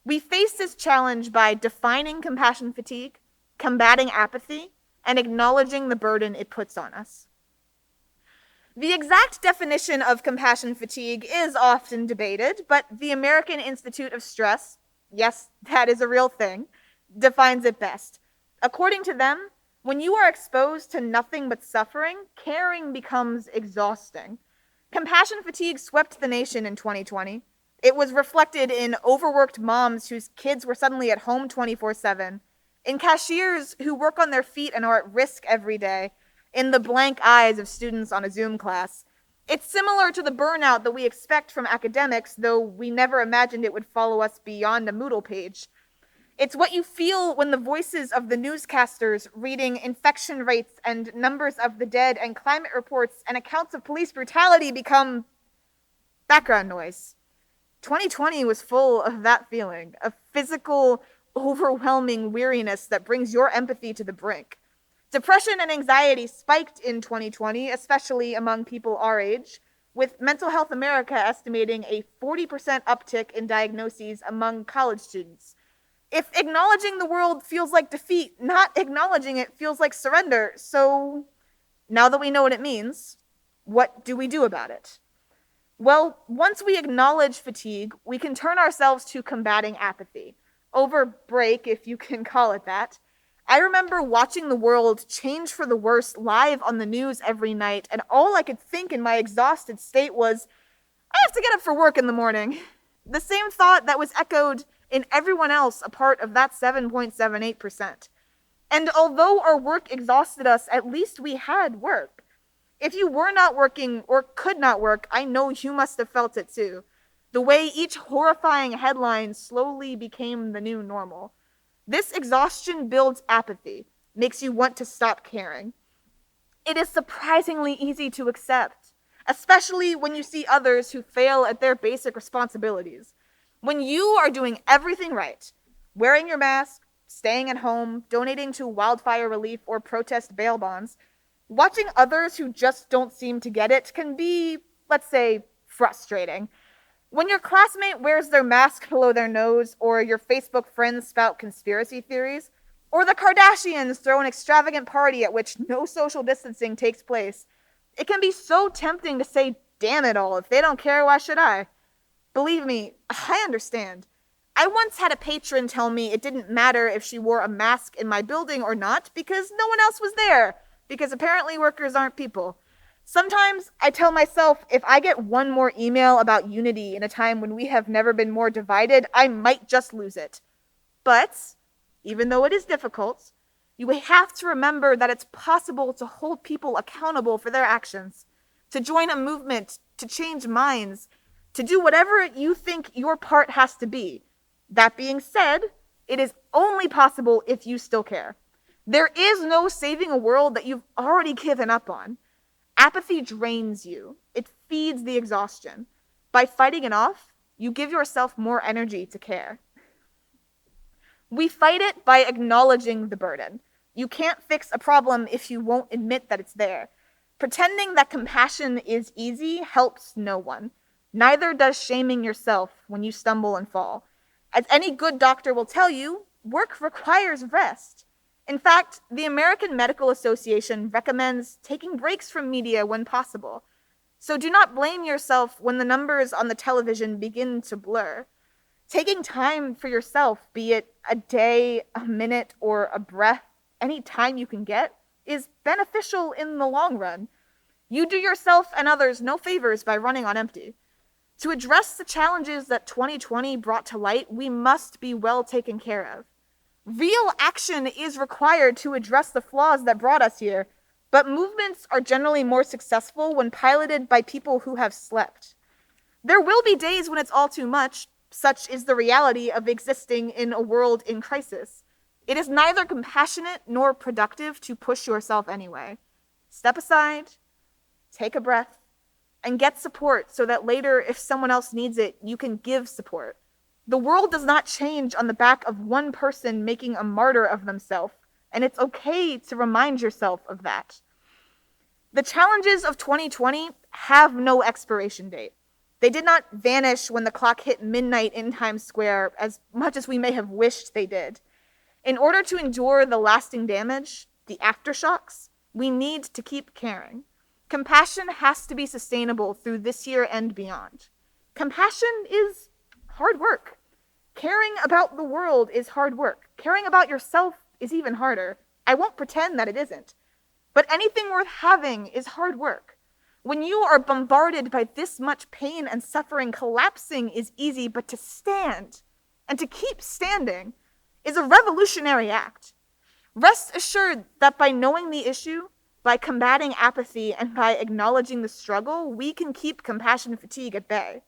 We face this challenge by defining compassion fatigue, combating apathy, and acknowledging the burden it puts on us. The exact definition of compassion fatigue is often debated, but the American Institute of Stress, yes, that is a real thing, defines it best. According to them, when you are exposed to nothing but suffering, caring becomes exhausting. Compassion fatigue swept the nation in 2020. It was reflected in overworked moms whose kids were suddenly at home 24/7, in cashiers who work on their feet and are at risk every day, in the blank eyes of students on a Zoom class. It's similar to the burnout that we expect from academics, though we never imagined it would follow us beyond a Moodle page. It's what you feel when the voices of the newscasters reading infection rates and numbers of the dead and climate reports and accounts of police brutality become background noise. 2020 was full of that feeling, of physical, overwhelming weariness that brings your empathy to the brink. Depression and anxiety spiked in 2020, especially among people our age, with Mental Health America estimating a 40% uptick in diagnoses among college students. If acknowledging the world feels like defeat, not acknowledging it feels like surrender. So now that we know what it means, what do we do about it? Well, once we acknowledge fatigue, we can turn ourselves to combating apathy. Over break, if you can call it that. I remember watching the world change for the worse live on the news every night, and all I could think in my exhausted state was, I have to get up for work in the morning. The same thought that was echoed in everyone else a part of that 7.78%. And although our work exhausted us, at least we had work. If you were not working or could not work, I know you must have felt it too. The way each horrifying headline slowly became the new normal. This exhaustion builds apathy, makes you want to stop caring. It is surprisingly easy to accept, especially when you see others who fail at their basic responsibilities. When you are doing everything right, wearing your mask, staying at home, donating to wildfire relief or protest bail bonds, watching others who just don't seem to get it can be, let's say, frustrating. When your classmate wears their mask below their nose, or your Facebook friends spout conspiracy theories, or the Kardashians throw an extravagant party at which no social distancing takes place, it can be so tempting to say, damn it all, if they don't care, why should I? Believe me, I understand. I once had a patron tell me it didn't matter if she wore a mask in my building or not because no one else was there, because apparently workers aren't people. Sometimes I tell myself if I get one more email about unity in a time when we have never been more divided, I might just lose it. But, even though it is difficult, you have to remember that it's possible to hold people accountable for their actions, to join a movement, to change minds, to do whatever you think your part has to be. That being said, it is only possible if you still care. There is no saving a world that you've already given up on. Apathy drains you. It feeds the exhaustion. By fighting it off, you give yourself more energy to care. We fight it by acknowledging the burden. You can't fix a problem if you won't admit that it's there. Pretending that compassion is easy helps no one. Neither does shaming yourself when you stumble and fall. As any good doctor will tell you, work requires rest. In fact, the American Medical Association recommends taking breaks from media when possible. So do not blame yourself when the numbers on the television begin to blur. Taking time for yourself, be it a day, a minute, or a breath, any time you can get, is beneficial in the long run. You do yourself and others no favors by running on empty. To address the challenges that 2020 brought to light, we must be well taken care of. Real action is required to address the flaws that brought us here, but movements are generally more successful when piloted by people who have slept. There will be days when it's all too much. Such is the reality of existing in a world in crisis. It is neither compassionate nor productive to push yourself anyway. Step aside, take a breath, and get support so that later, if someone else needs it, you can give support. The world does not change on the back of one person making a martyr of themselves, and it's okay to remind yourself of that. The challenges of 2020 have no expiration date. They did not vanish when the clock hit midnight in Times Square, as much as we may have wished they did. In order to endure the lasting damage, the aftershocks, we need to keep caring. Compassion has to be sustainable through this year and beyond. Compassion is hard work. Caring about the world is hard work. Caring about yourself is even harder. I won't pretend that it isn't. But anything worth having is hard work. When you are bombarded by this much pain and suffering, collapsing is easy, but to stand and to keep standing is a revolutionary act. Rest assured that by knowing the issue, by combating apathy, and by acknowledging the struggle, we can keep compassion fatigue at bay.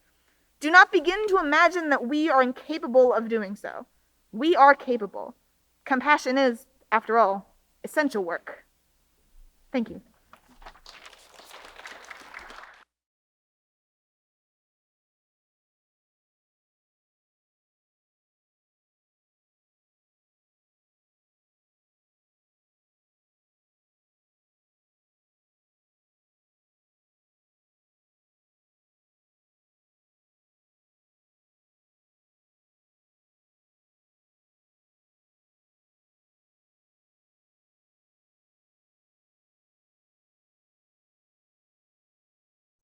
Do not begin to imagine that we are incapable of doing so. We are capable. Compassion is, after all, essential work. Thank you.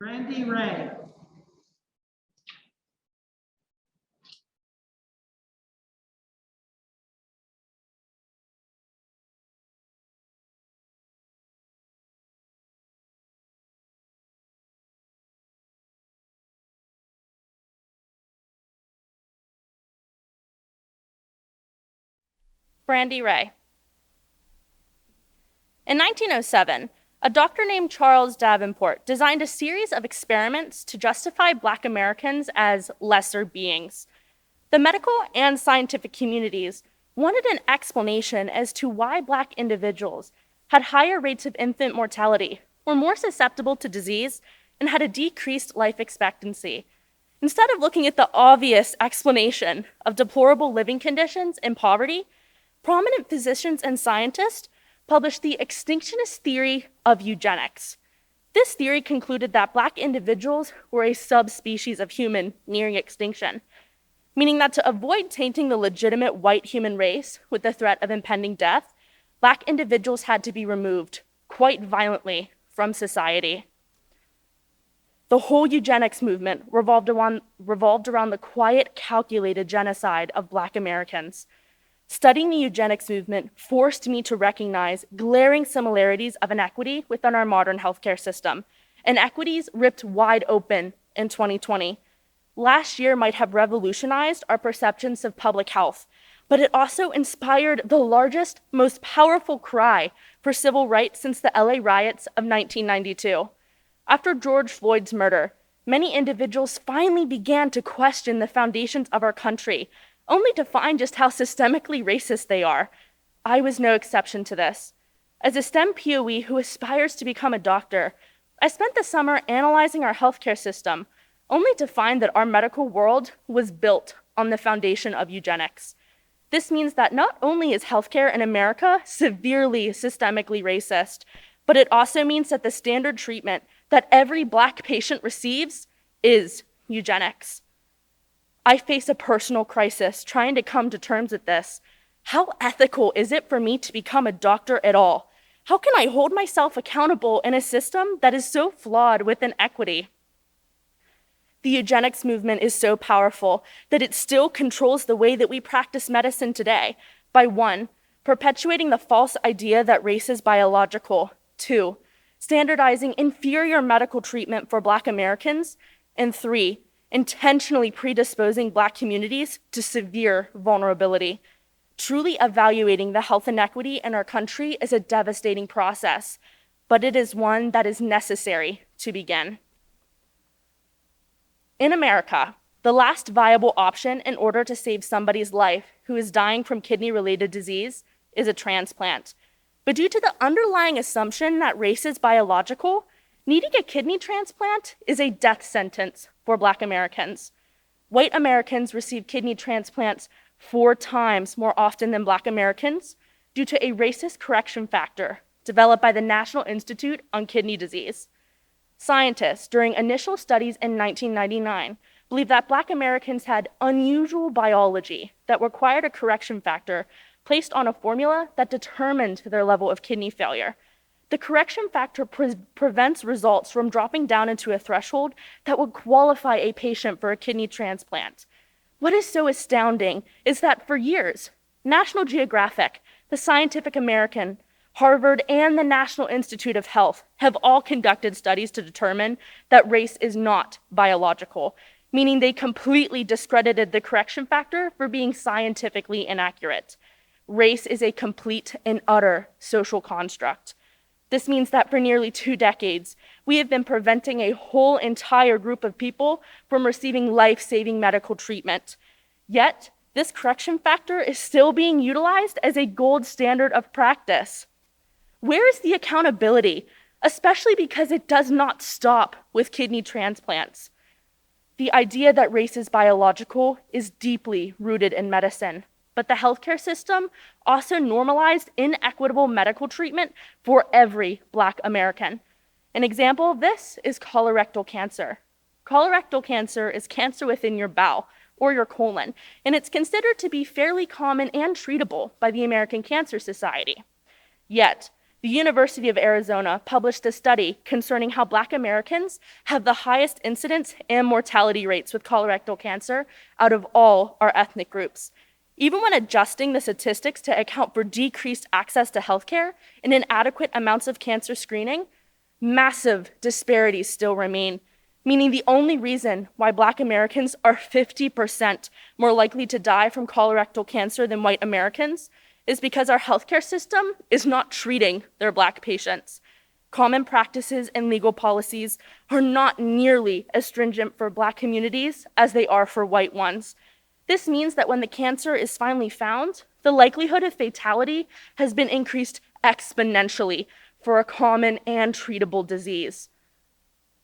Brandie Ray. Brandie Ray. In 1907, a doctor named Charles Davenport designed a series of experiments to justify Black Americans as lesser beings. The medical and scientific communities wanted an explanation as to why Black individuals had higher rates of infant mortality, were more susceptible to disease, and had a decreased life expectancy. Instead of looking at the obvious explanation of deplorable living conditions and poverty, prominent physicians and scientists published the extinctionist theory of eugenics. This theory concluded that Black individuals were a subspecies of human nearing extinction, meaning that to avoid tainting the legitimate white human race with the threat of impending death, Black individuals had to be removed quite violently from society. The whole eugenics movement revolved around the quiet, calculated genocide of Black Americans. Studying the eugenics movement forced me to recognize glaring similarities of inequity within our modern healthcare system, inequities ripped wide open in 2020. Last year might have revolutionized our perceptions of public health, but it also inspired the largest, most powerful cry for civil rights since the LA riots of 1992. After George Floyd's murder, many individuals finally began to question the foundations of our country, only to find just how systemically racist they are. I was no exception to this. As a STEM POE who aspires to become a doctor, I spent the summer analyzing our healthcare system, only to find that our medical world was built on the foundation of eugenics. This means that not only is healthcare in America severely systemically racist, but it also means that the standard treatment that every Black patient receives is eugenics. I face a personal crisis trying to come to terms with this. How ethical is it for me to become a doctor at all? How can I hold myself accountable in a system that is so flawed with inequity? The eugenics movement is so powerful that it still controls the way that we practice medicine today by 1, perpetuating the false idea that race is biological, 2, standardizing inferior medical treatment for Black Americans, and 3, intentionally predisposing Black communities to severe vulnerability. Truly evaluating the health inequity in our country is a devastating process, but it is one that is necessary to begin. In America, the last viable option in order to save somebody's life who is dying from kidney-related disease is a transplant. But due to the underlying assumption that race is biological, needing a kidney transplant is a death sentence for Black Americans. White Americans receive kidney transplants 4 times more often than Black Americans due to a racist correction factor developed by the National Institute on Kidney Disease. Scientists, during initial studies in 1999, believed that Black Americans had unusual biology that required a correction factor placed on a formula that determined their level of kidney failure. The correction factor prevents results from dropping down into a threshold that would qualify a patient for a kidney transplant. What is so astounding is that for years, National Geographic, the Scientific American, Harvard, and the National Institute of Health have all conducted studies to determine that race is not biological, meaning they completely discredited the correction factor for being scientifically inaccurate. Race is a complete and utter social construct. This means that for nearly 2 decades, we have been preventing a whole entire group of people from receiving life-saving medical treatment. Yet, this correction factor is still being utilized as a gold standard of practice. Where is the accountability, especially because it does not stop with kidney transplants? The idea that race is biological is deeply rooted in medicine, but the healthcare system also normalized inequitable medical treatment for every Black American. An example of this is colorectal cancer. Colorectal cancer is cancer within your bowel or your colon, and it's considered to be fairly common and treatable by the American Cancer Society. Yet, the University of Arizona published a study concerning how Black Americans have the highest incidence and mortality rates with colorectal cancer out of all our ethnic groups. Even when adjusting the statistics to account for decreased access to healthcare and inadequate amounts of cancer screening, massive disparities still remain, meaning the only reason why Black Americans are 50% more likely to die from colorectal cancer than white Americans is because our healthcare system is not treating their Black patients. Common practices and legal policies are not nearly as stringent for Black communities as they are for white ones. This means that when the cancer is finally found, the likelihood of fatality has been increased exponentially for a common and treatable disease.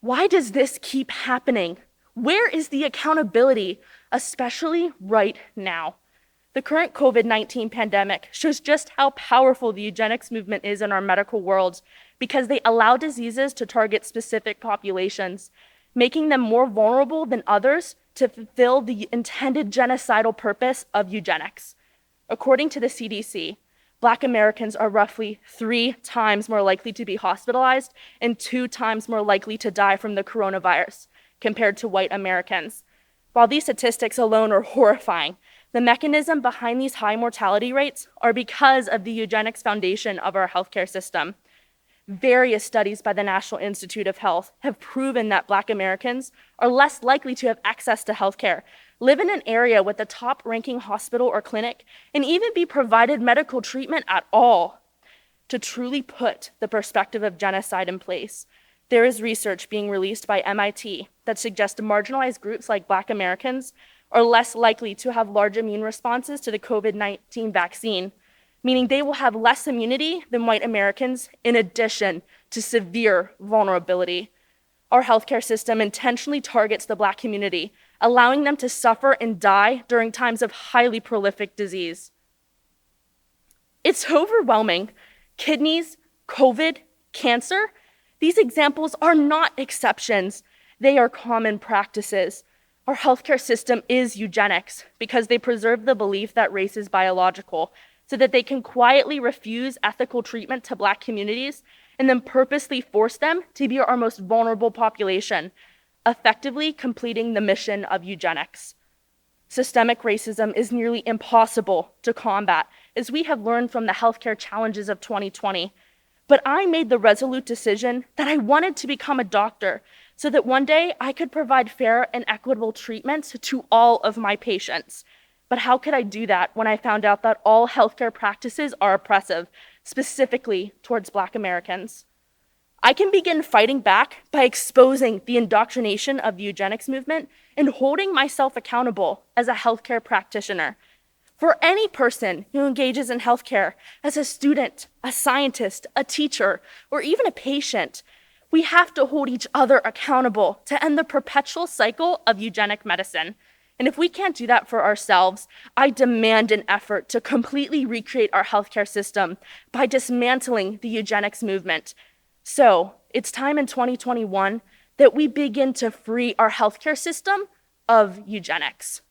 Why does this keep happening? Where is the accountability, especially right now? The current COVID-19 pandemic shows just how powerful the eugenics movement is in our medical world because they allow diseases to target specific populations, making them more vulnerable than others to fulfill the intended genocidal purpose of eugenics. According to the CDC, Black Americans are roughly 3 times more likely to be hospitalized and 2 times more likely to die from the coronavirus compared to white Americans. While these statistics alone are horrifying, the mechanism behind these high mortality rates are because of the eugenics foundation of our healthcare system. Various studies by the National Institute of Health have proven that Black Americans are less likely to have access to healthcare, live in an area with a top-ranking hospital or clinic, and even be provided medical treatment at all. To truly put the perspective of genocide in place, there is research being released by MIT that suggests marginalized groups like Black Americans are less likely to have large immune responses to the COVID-19 vaccine, meaning they will have less immunity than white Americans in addition to severe vulnerability. Our healthcare system intentionally targets the Black community, allowing them to suffer and die during times of highly prolific disease. It's overwhelming. Kidneys, COVID, cancer, these examples are not exceptions. They are common practices. Our healthcare system is eugenics because they preserve the belief that race is biological so that they can quietly refuse ethical treatment to Black communities and then purposely force them to be our most vulnerable population, effectively completing the mission of eugenics. Systemic racism is nearly impossible to combat, as we have learned from the healthcare challenges of 2020. But I made the resolute decision that I wanted to become a doctor so that one day I could provide fair and equitable treatments to all of my patients. But how could I do that when I found out that all healthcare practices are oppressive, specifically towards Black Americans? I can begin fighting back by exposing the indoctrination of the eugenics movement and holding myself accountable as a healthcare practitioner. For any person who engages in healthcare as a student, a scientist, a teacher, or even a patient, we have to hold each other accountable to end the perpetual cycle of eugenic medicine. And if we can't do that for ourselves, I demand an effort to completely recreate our healthcare system by dismantling the eugenics movement. So it's time in 2021 that we begin to free our healthcare system of eugenics.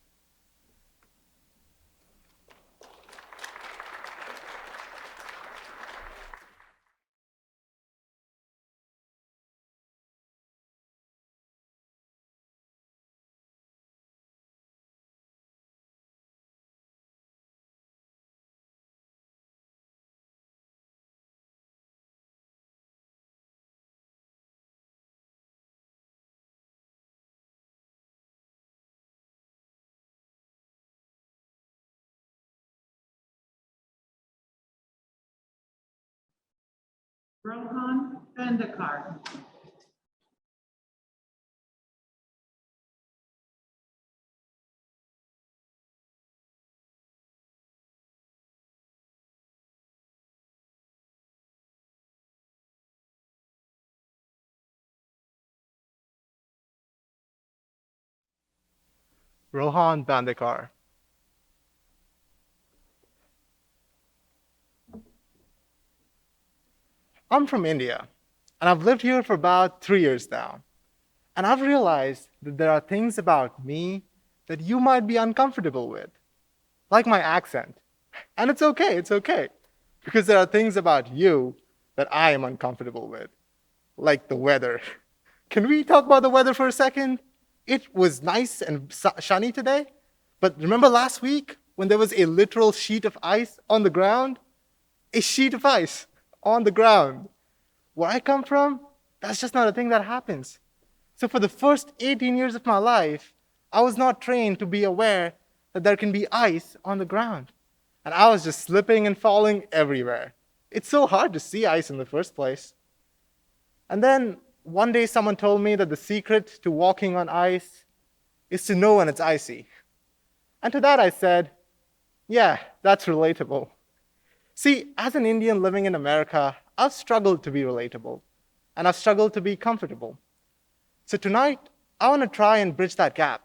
Rohan Bandekar. Rohan Bandekar. I'm from India, and I've lived here for about 3 years now. And I've realized that there are things about me that you might be uncomfortable with, like my accent. And it's okay, because there are things about you that I am uncomfortable with, like the weather. Can we talk about the weather for a second? It was nice and sunny today, but remember last week when there was a literal sheet of ice on the ground? A sheet of ice on the ground. Where I come from, that's just not a thing that happens. So for the first 18 years of my life, I was not trained to be aware that there can be ice on the ground. And I was just slipping and falling everywhere. It's so hard to see ice in the first place. And then one day someone told me that the secret to walking on ice is to know when it's icy. And to that I said, yeah, that's relatable. See, as an Indian living in America, I've struggled to be relatable, and I've struggled to be comfortable. So tonight, I want to try and bridge that gap.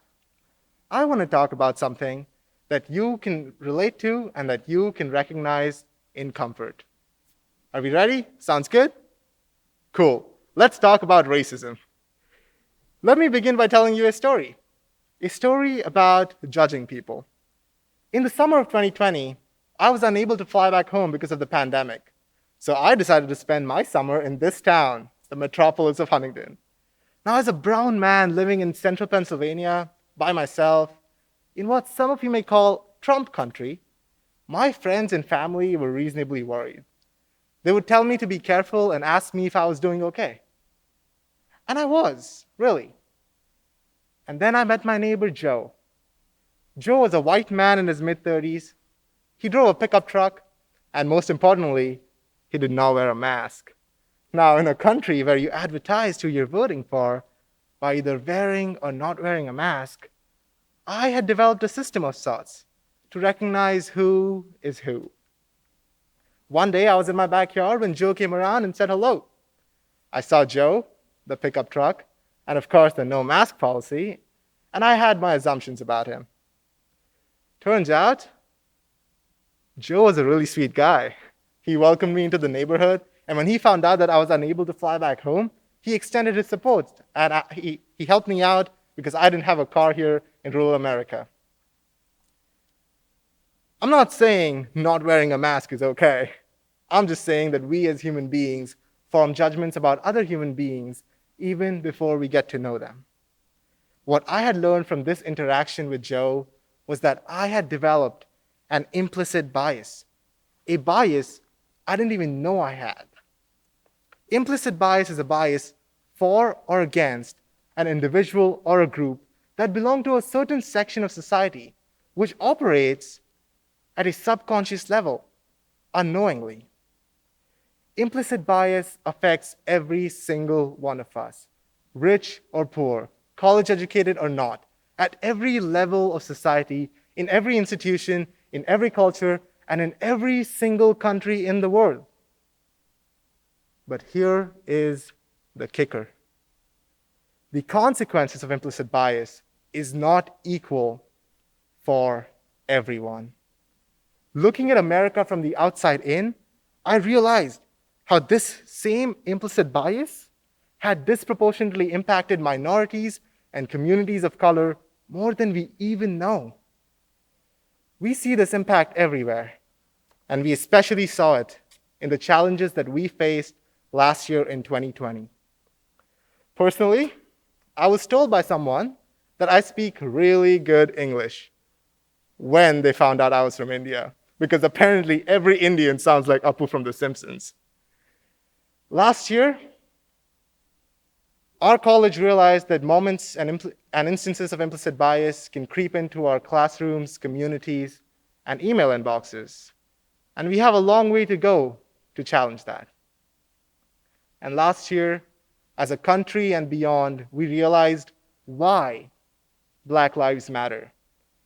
I want to talk about something that you can relate to and that you can recognize in comfort. Are we ready? Sounds good? Cool. Let's talk about racism. Let me begin by telling you a story about judging people. In the summer of 2020, I was unable to fly back home because of the pandemic. So I decided to spend my summer in this town, the metropolis of Huntingdon. Now, as a brown man living in central Pennsylvania by myself, in what some of you may call Trump country, my friends and family were reasonably worried. They would tell me to be careful and ask me if I was doing okay. And I was, really. And then I met my neighbor, Joe. Joe was a white man in his mid-30s. He drove a pickup truck, and most importantly, he did not wear a mask. Now, in a country where you advertise who you're voting for by either wearing or not wearing a mask, I had developed a system of sorts to recognize who is who. One day, I was in my backyard when Joe came around and said hello. I saw Joe, the pickup truck, and of course the no mask policy, and I had my assumptions about him. Turns out, Joe was a really sweet guy. He welcomed me into the neighborhood, and when he found out that I was unable to fly back home, he extended his support, and he helped me out because I didn't have a car here in rural America. I'm not saying not wearing a mask is okay. I'm just saying that we as human beings form judgments about other human beings even before we get to know them. What I had learned from this interaction with Joe was that I had developed an implicit bias, a bias I didn't even know I had. Implicit bias is a bias for or against an individual or a group that belong to a certain section of society, which operates at a subconscious level, unknowingly. Implicit bias affects every single one of us, rich or poor, college educated or not, at every level of society, in every institution, in every culture, and in every single country in the world. But here is the kicker. The consequences of implicit bias is not equal for everyone. Looking at America from the outside in, I realized how this same implicit bias had disproportionately impacted minorities and communities of color more than we even know. We see this impact everywhere, and we especially saw it in the challenges that we faced last year in 2020. Personally, I was told by someone that I speak really good English when they found out I was from India, because apparently every Indian sounds like Apu from The Simpsons. Last year, our college realized that moments and instances of implicit bias can creep into our classrooms, communities, and email inboxes. And we have a long way to go to challenge that. And last year, as a country and beyond, we realized why Black Lives Matter.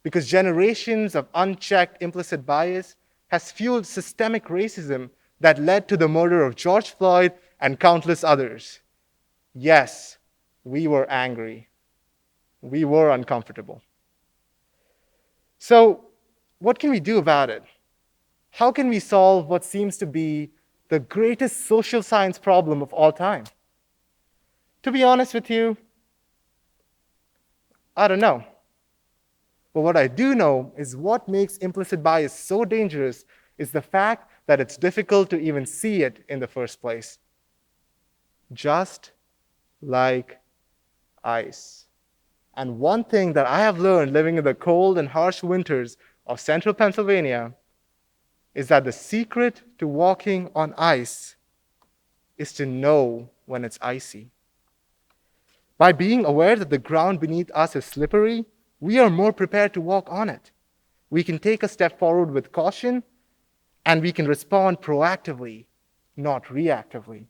Because generations of unchecked implicit bias has fueled systemic racism that led to the murder of George Floyd and countless others. Yes, we were angry. We were uncomfortable. So, what can we do about it? How can we solve what seems to be the greatest social science problem of all time? To be honest with you, I don't know. But what I do know is what makes implicit bias so dangerous is the fact that it's difficult to even see it in the first place. Just like ice. And one thing that I have learned living in the cold and harsh winters of central Pennsylvania is that the secret to walking on ice is to know when it's icy. By being aware that the ground beneath us is slippery, we are more prepared to walk on it. We can take a step forward with caution, and we can respond proactively, not reactively.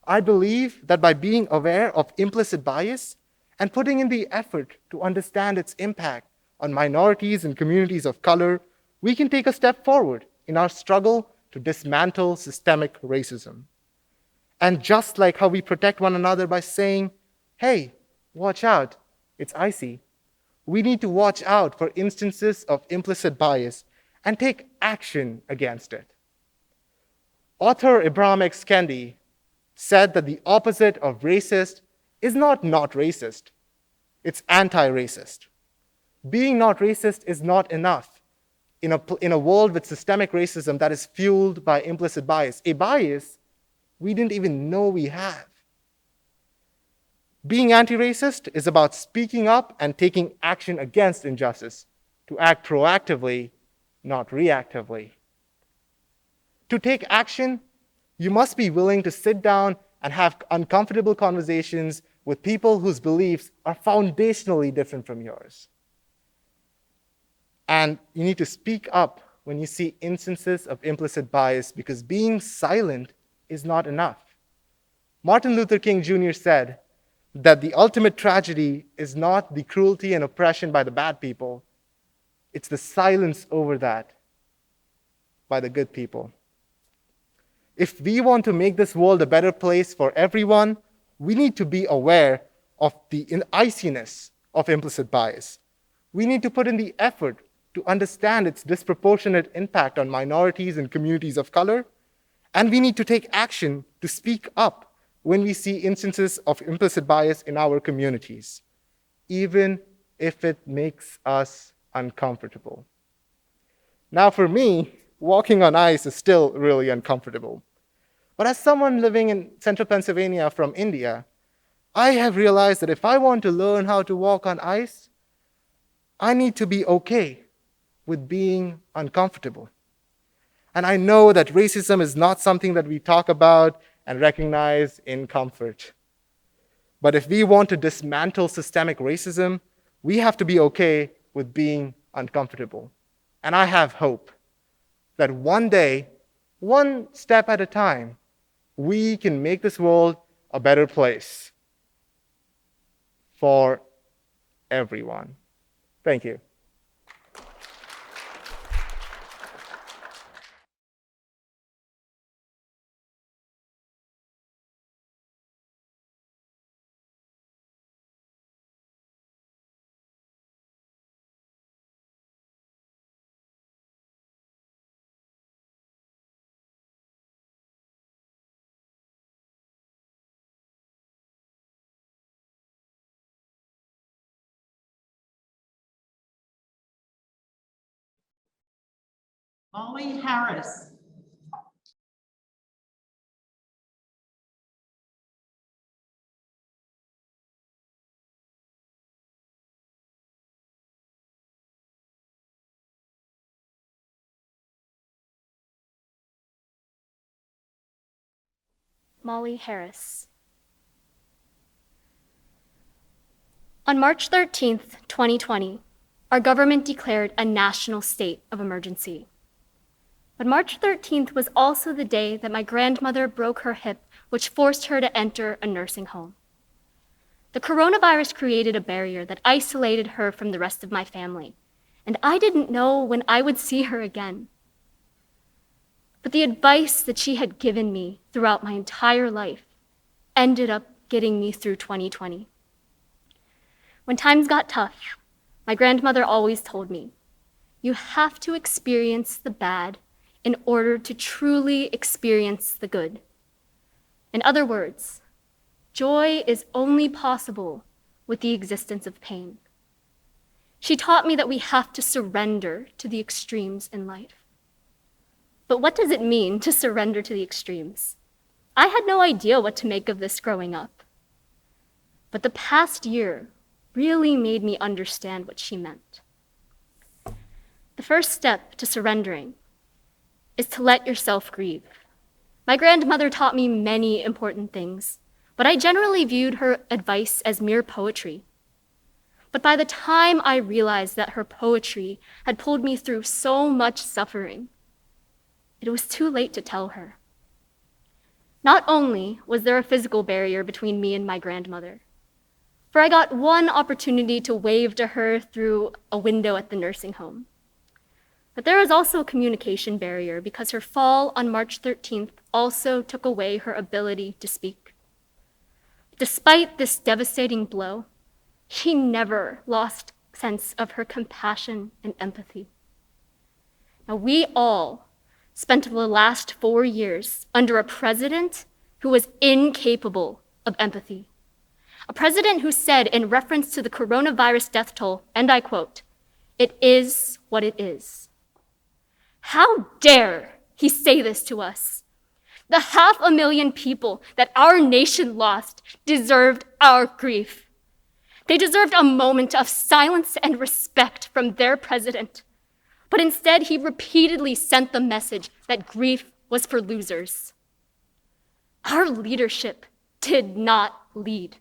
I believe that by being aware of implicit bias and putting in the effort to understand its impact on minorities and communities of color, we can take a step forward in our struggle to dismantle systemic racism. And just like how we protect one another by saying, hey, watch out, it's icy, we need to watch out for instances of implicit bias and take action against it. Author Ibram X. Kendi said that the opposite of racist is not racist, it's anti-racist. Being not racist is not enough in a world with systemic racism that is fueled by implicit bias, a bias we didn't even know we have. Being anti-racist is about speaking up and taking action against injustice, to act proactively, not reactively. To take action, you must be willing to sit down and have uncomfortable conversations with people whose beliefs are foundationally different from yours. And you need to speak up when you see instances of implicit bias, because being silent is not enough. Martin Luther King Jr. said that the ultimate tragedy is not the cruelty and oppression by the bad people, it's the silence over that by the good people. If we want to make this world a better place for everyone, we need to be aware of the iciness of implicit bias. We need to put in the effort to understand its disproportionate impact on minorities and communities of color, and we need to take action to speak up when we see instances of implicit bias in our communities. even if it makes us uncomfortable. Now, for me, walking on ice is still really uncomfortable. But as someone living in central Pennsylvania from India, I have realized that if I want to learn how to walk on ice, I need to be okay with being uncomfortable. And I know that racism is not something that we talk about and recognize in comfort. But if we want to dismantle systemic racism, we have to be okay with being uncomfortable. And I have hope that one day, one step at a time, we can make this world a better place for everyone. Thank you. Molly Harris. Molly Harris. On March 13th, 2020, our government declared a national state of emergency. But March 13th was also the day that my grandmother broke her hip, which forced her to enter a nursing home. The coronavirus created a barrier that isolated her from the rest of my family, and I didn't know when I would see her again. But the advice that she had given me throughout my entire life ended up getting me through 2020. When times got tough, my grandmother always told me, you have to experience the bad in order to truly experience the good. In other words, joy is only possible with the existence of pain. She taught me that we have to surrender to the extremes in life. But what does it mean to surrender to the extremes? I had no idea what to make of this growing up. But the past year really made me understand what she meant. The first step to surrendering is to let yourself grieve. My grandmother taught me many important things, but I generally viewed her advice as mere poetry. But by the time I realized that her poetry had pulled me through so much suffering, it was too late to tell her. Not only was there a physical barrier between me and my grandmother, for I got one opportunity to wave to her through a window at the nursing home, but there was also a communication barrier because her fall on March 13th also took away her ability to speak. Despite this devastating blow, she never lost sense of her compassion and empathy. Now, we all spent the last 4 years under a president who was incapable of empathy. A president who said in reference to the coronavirus death toll, and I quote, "It is what it is." How dare he say this to us? The 500,000 people that our nation lost deserved our grief. They deserved a moment of silence and respect from their president. But instead, he repeatedly sent the message that grief was for losers. Our leadership did not lead.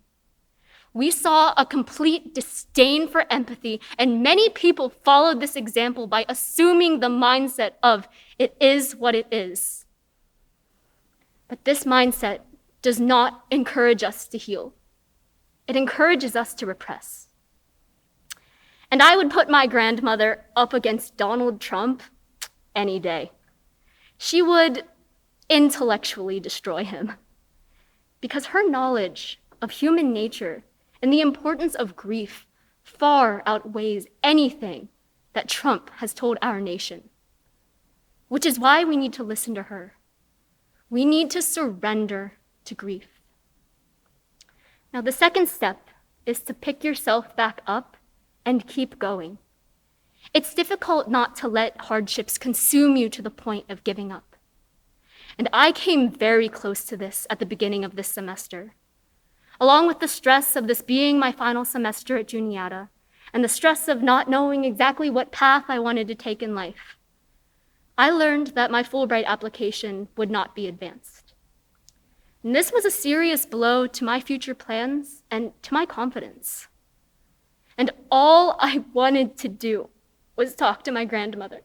We saw a complete disdain for empathy, and many people followed this example by assuming the mindset of, it is what it is. But this mindset does not encourage us to heal. It encourages us to repress. And I would put my grandmother up against Donald Trump any day. She would intellectually destroy him because her knowledge of human nature and the importance of grief far outweighs anything that Trump has told our nation, which is why we need to listen to her. We need to surrender to grief. Now, the second step is to pick yourself back up and keep going. It's difficult not to let hardships consume you to the point of giving up. And I came very close to this at the beginning of this semester. Along with the stress of this being my final semester at Juniata, and the stress of not knowing exactly what path I wanted to take in life, I learned that my Fulbright application would not be advanced. And this was a serious blow to my future plans and to my confidence. And all I wanted to do was talk to my grandmother.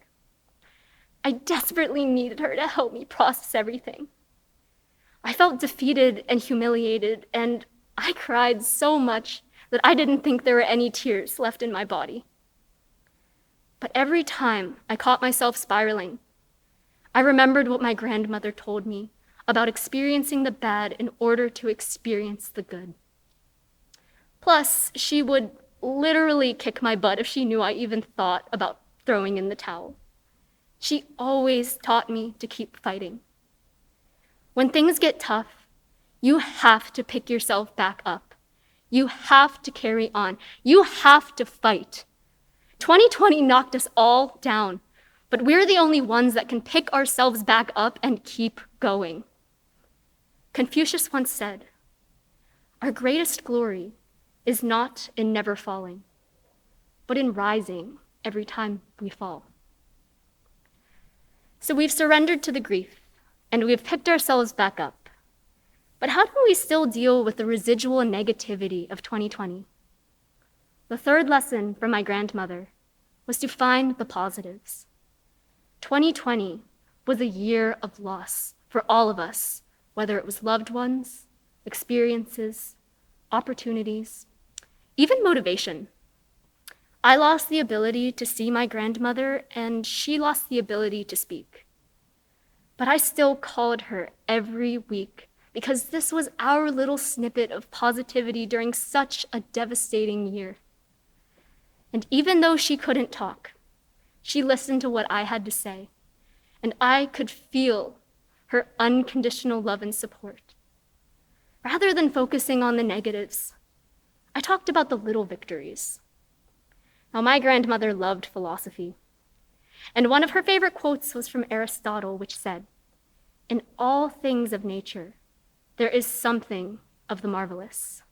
I desperately needed her to help me process everything. I felt defeated and humiliated, and I cried so much that I didn't think there were any tears left in my body. But every time I caught myself spiraling, I remembered what my grandmother told me about experiencing the bad in order to experience the good. Plus, she would literally kick my butt if she knew I even thought about throwing in the towel. She always taught me to keep fighting. When things get tough, you have to pick yourself back up. You have to carry on. You have to fight. 2020 knocked us all down, but we're the only ones that can pick ourselves back up and keep going. Confucius once said, "Our greatest glory is not in never falling, but in rising every time we fall." So we've surrendered to the grief, and we've picked ourselves back up. But how do we still deal with the residual negativity of 2020? The third lesson from my grandmother was to find the positives. 2020 was a year of loss for all of us, whether it was loved ones, experiences, opportunities, even motivation. I lost the ability to see my grandmother, and she lost the ability to speak. But I still called her every week because this was our little snippet of positivity during such a devastating year. And even though she couldn't talk, she listened to what I had to say, and I could feel her unconditional love and support. Rather than focusing on the negatives, I talked about the little victories. Now, my grandmother loved philosophy, and one of her favorite quotes was from Aristotle, which said, "In all things of nature, there is something of the marvelous."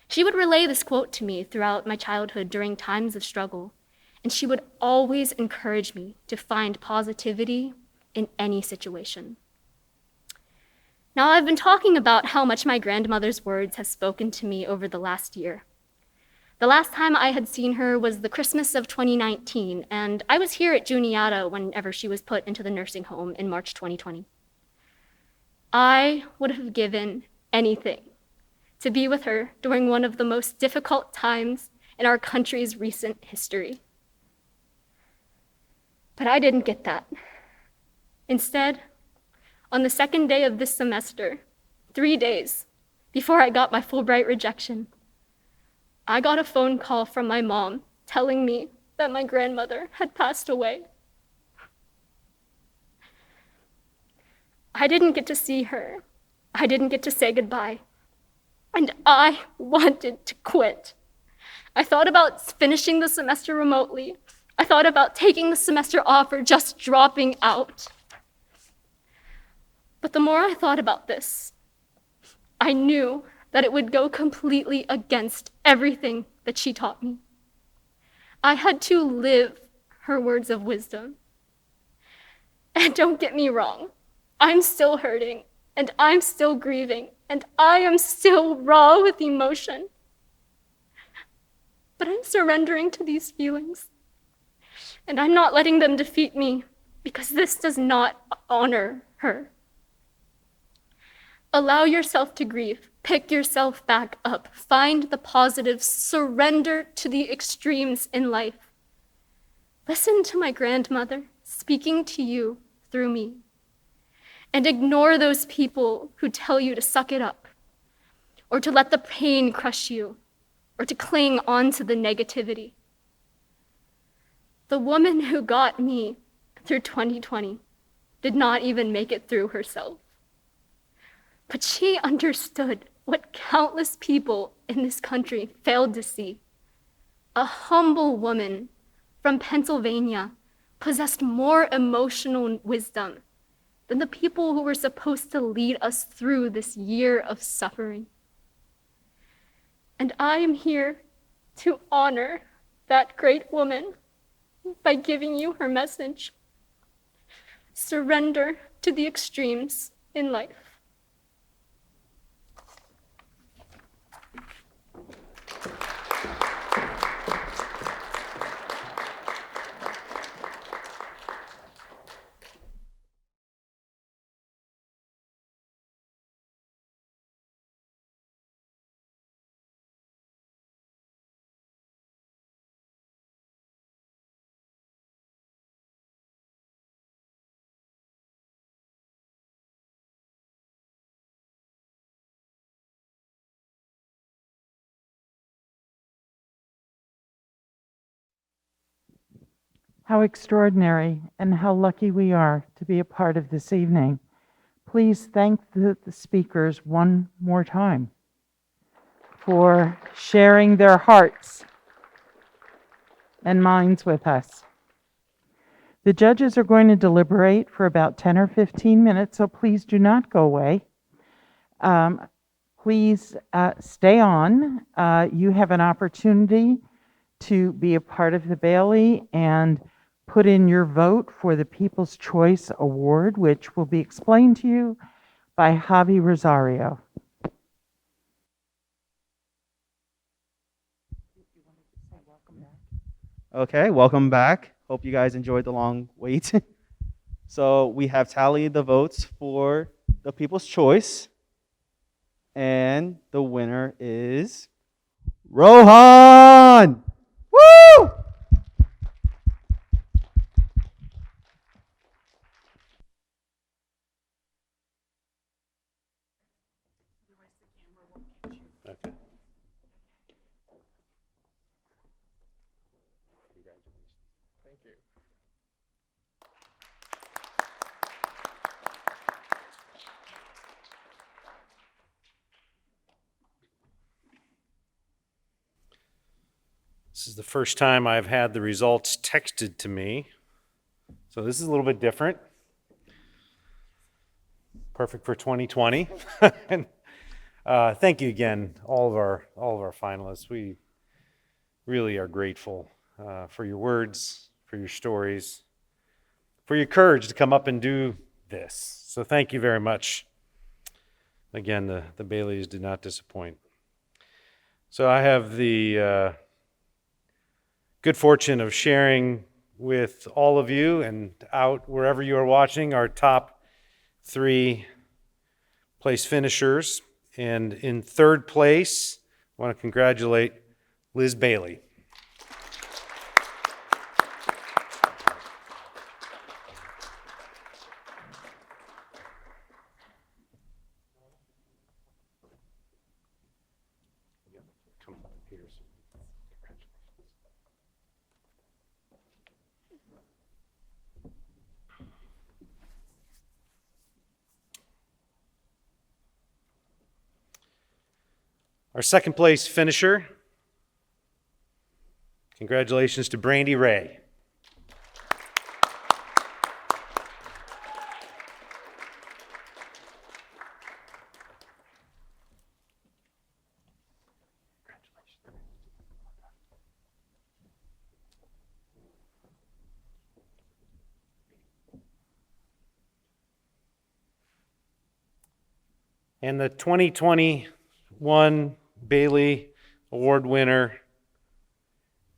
She would relay this quote to me throughout my childhood during times of struggle, and she would always encourage me to find positivity in any situation. Now, I've been talking about how much my grandmother's words have spoken to me over the last year. The last time I had seen her was the Christmas of 2019, and I was here at Juniata whenever she was put into the nursing home in March 2020. I would have given anything to be with her during one of the most difficult times in our country's recent history. But I didn't get that. Instead, on the second day of this semester, 3 days before I got my Fulbright rejection, I got a phone call from my mom telling me that my grandmother had passed away. I didn't get to see her. I didn't get to say goodbye. And I wanted to quit. I thought about finishing the semester remotely. I thought about taking the semester off or just dropping out. But the more I thought about this, I knew that it would go completely against everything that she taught me. I had to live her words of wisdom. And don't get me wrong, I'm still hurting, and I'm still grieving, and I am still raw with emotion. But I'm surrendering to these feelings, and I'm not letting them defeat me because this does not honor her. Allow yourself to grieve. Pick yourself back up. Find the positives. Surrender to the extremes in life. Listen to my grandmother speaking to you through me. And ignore those people who tell you to suck it up, or to let the pain crush you, or to cling on to the negativity. The woman who got me through 2020 did not even make it through herself. But she understood what countless people in this country failed to see. A humble woman from Pennsylvania possessed more emotional wisdom than the people who were supposed to lead us through this year of suffering. And I am here to honor that great woman by giving you her message. Surrender to the extremes in life. How extraordinary and how lucky we are to be a part of this evening. Please thank the speakers one more time for sharing their hearts and minds with us. The judges are going to deliberate for about 10 or 15 minutes, so please do not go away. Please stay on. You have an opportunity to be a part of the Bailey and put in your vote for the People's Choice Award, which will be explained to you by Javi Rosario. Okay, welcome back. Hope you guys enjoyed the long wait. So we have tallied the votes for the People's Choice, and the winner is Rohan! Woo! Okay. Thank you. This is the first time I've had the results texted to me, so this is a little bit different. Perfect for 2020. And, thank you again, all of our finalists. We really are grateful for your words, for your stories, for your courage to come up and do this. So thank you very much. Again, the Baileys did not disappoint. So I have the good fortune of sharing with all of you and out wherever you are watching our top 3 place finishers. And in 3rd place, I want to congratulate Liz Bailey. Our 2nd place finisher, congratulations to Brandie Ray. And the 2021 Bailey Award winner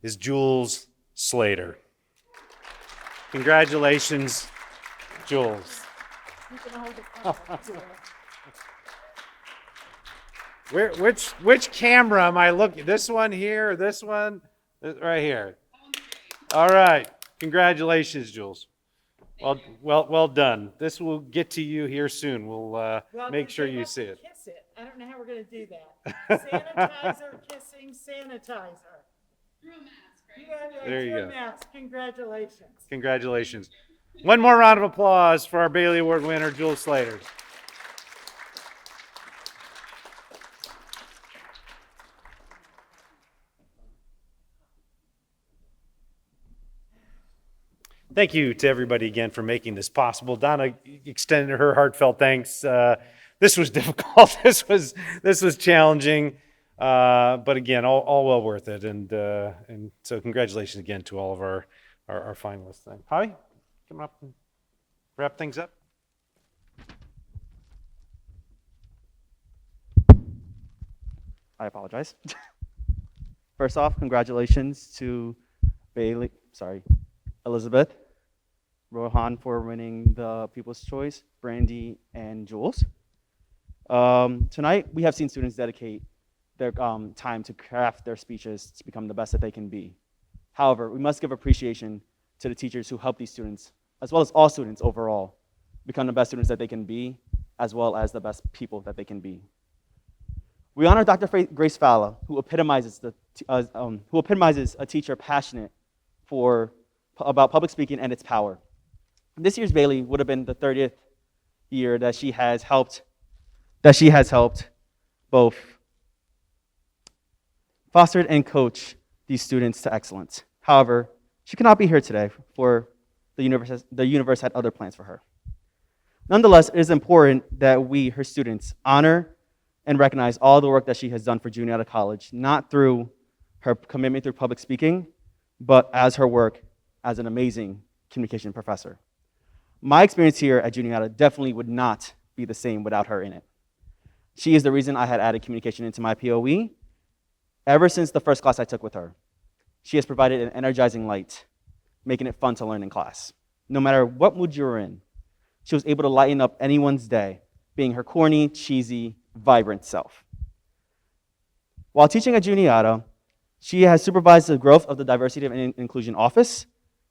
is Jules Slater. Congratulations, Jules. Which camera am I looking? This one here, or this one? Right here. All right. Congratulations, Jules. Well done. This will get to you here soon. We'll make sure you see it. Kiss it. I don't know how we're going to do that. Sanitizer, kissing, sanitizer. Through a mask, right? There you go. Mask. Congratulations. Congratulations. One more round of applause for our Bailey Award winner, Jules Slater. Thank you to everybody again for making this possible. Donna extended her heartfelt thanks. This was difficult. This was challenging, but again, all well worth it. And so congratulations again to all of our finalists. Javi, come up and wrap things up. I apologize. First off, congratulations to Elizabeth, Rohan for winning the People's Choice, Brandie, and Jules. Tonight, we have seen students dedicate their time to craft their speeches to become the best that they can be. However, we must give appreciation to the teachers who help these students, as well as all students overall, become the best students that they can be, as well as the best people that they can be. We honor Dr. Grace Falla, who epitomizes a teacher passionate about public speaking and its power. This year's Bailey would have been the 30th year that she has helped both fostered and coach these students to excellence. However, she could not be here today for the universe had other plans for her. Nonetheless, it is important that we, her students, honor and recognize all the work that she has done for Juniata College, not through her commitment through public speaking, but as her work as an amazing communication professor. My experience here at Juniata definitely would not be the same without her in it. She is the reason I had added communication into my POE ever since the first class I took with her. She has provided an energizing light, making it fun to learn in class. No matter what mood you were in, she was able to lighten up anyone's day, being her corny, cheesy, vibrant self. While teaching at Juniata, she has supervised the growth of the Diversity and Inclusion Office,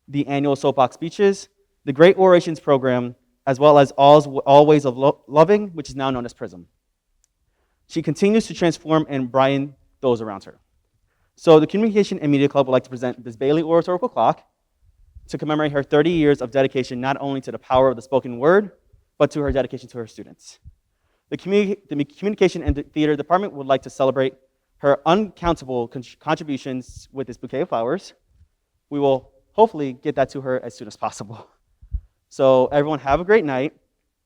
the annual soapbox speeches, the Great Orations program, as well as All Ways of Loving, which is now known as PRISM. She continues to transform and brighten those around her. So the Communication and Media Club would like to present this Bailey Oratorical clock to commemorate her 30 years of dedication not only to the power of the spoken word, but to her dedication to her students. The Communication and Theater Department would like to celebrate her uncountable contributions with this bouquet of flowers. We will hopefully get that to her as soon as possible. So everyone have a great night,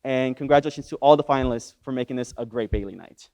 and congratulations to all the finalists for making this a great Bailey night.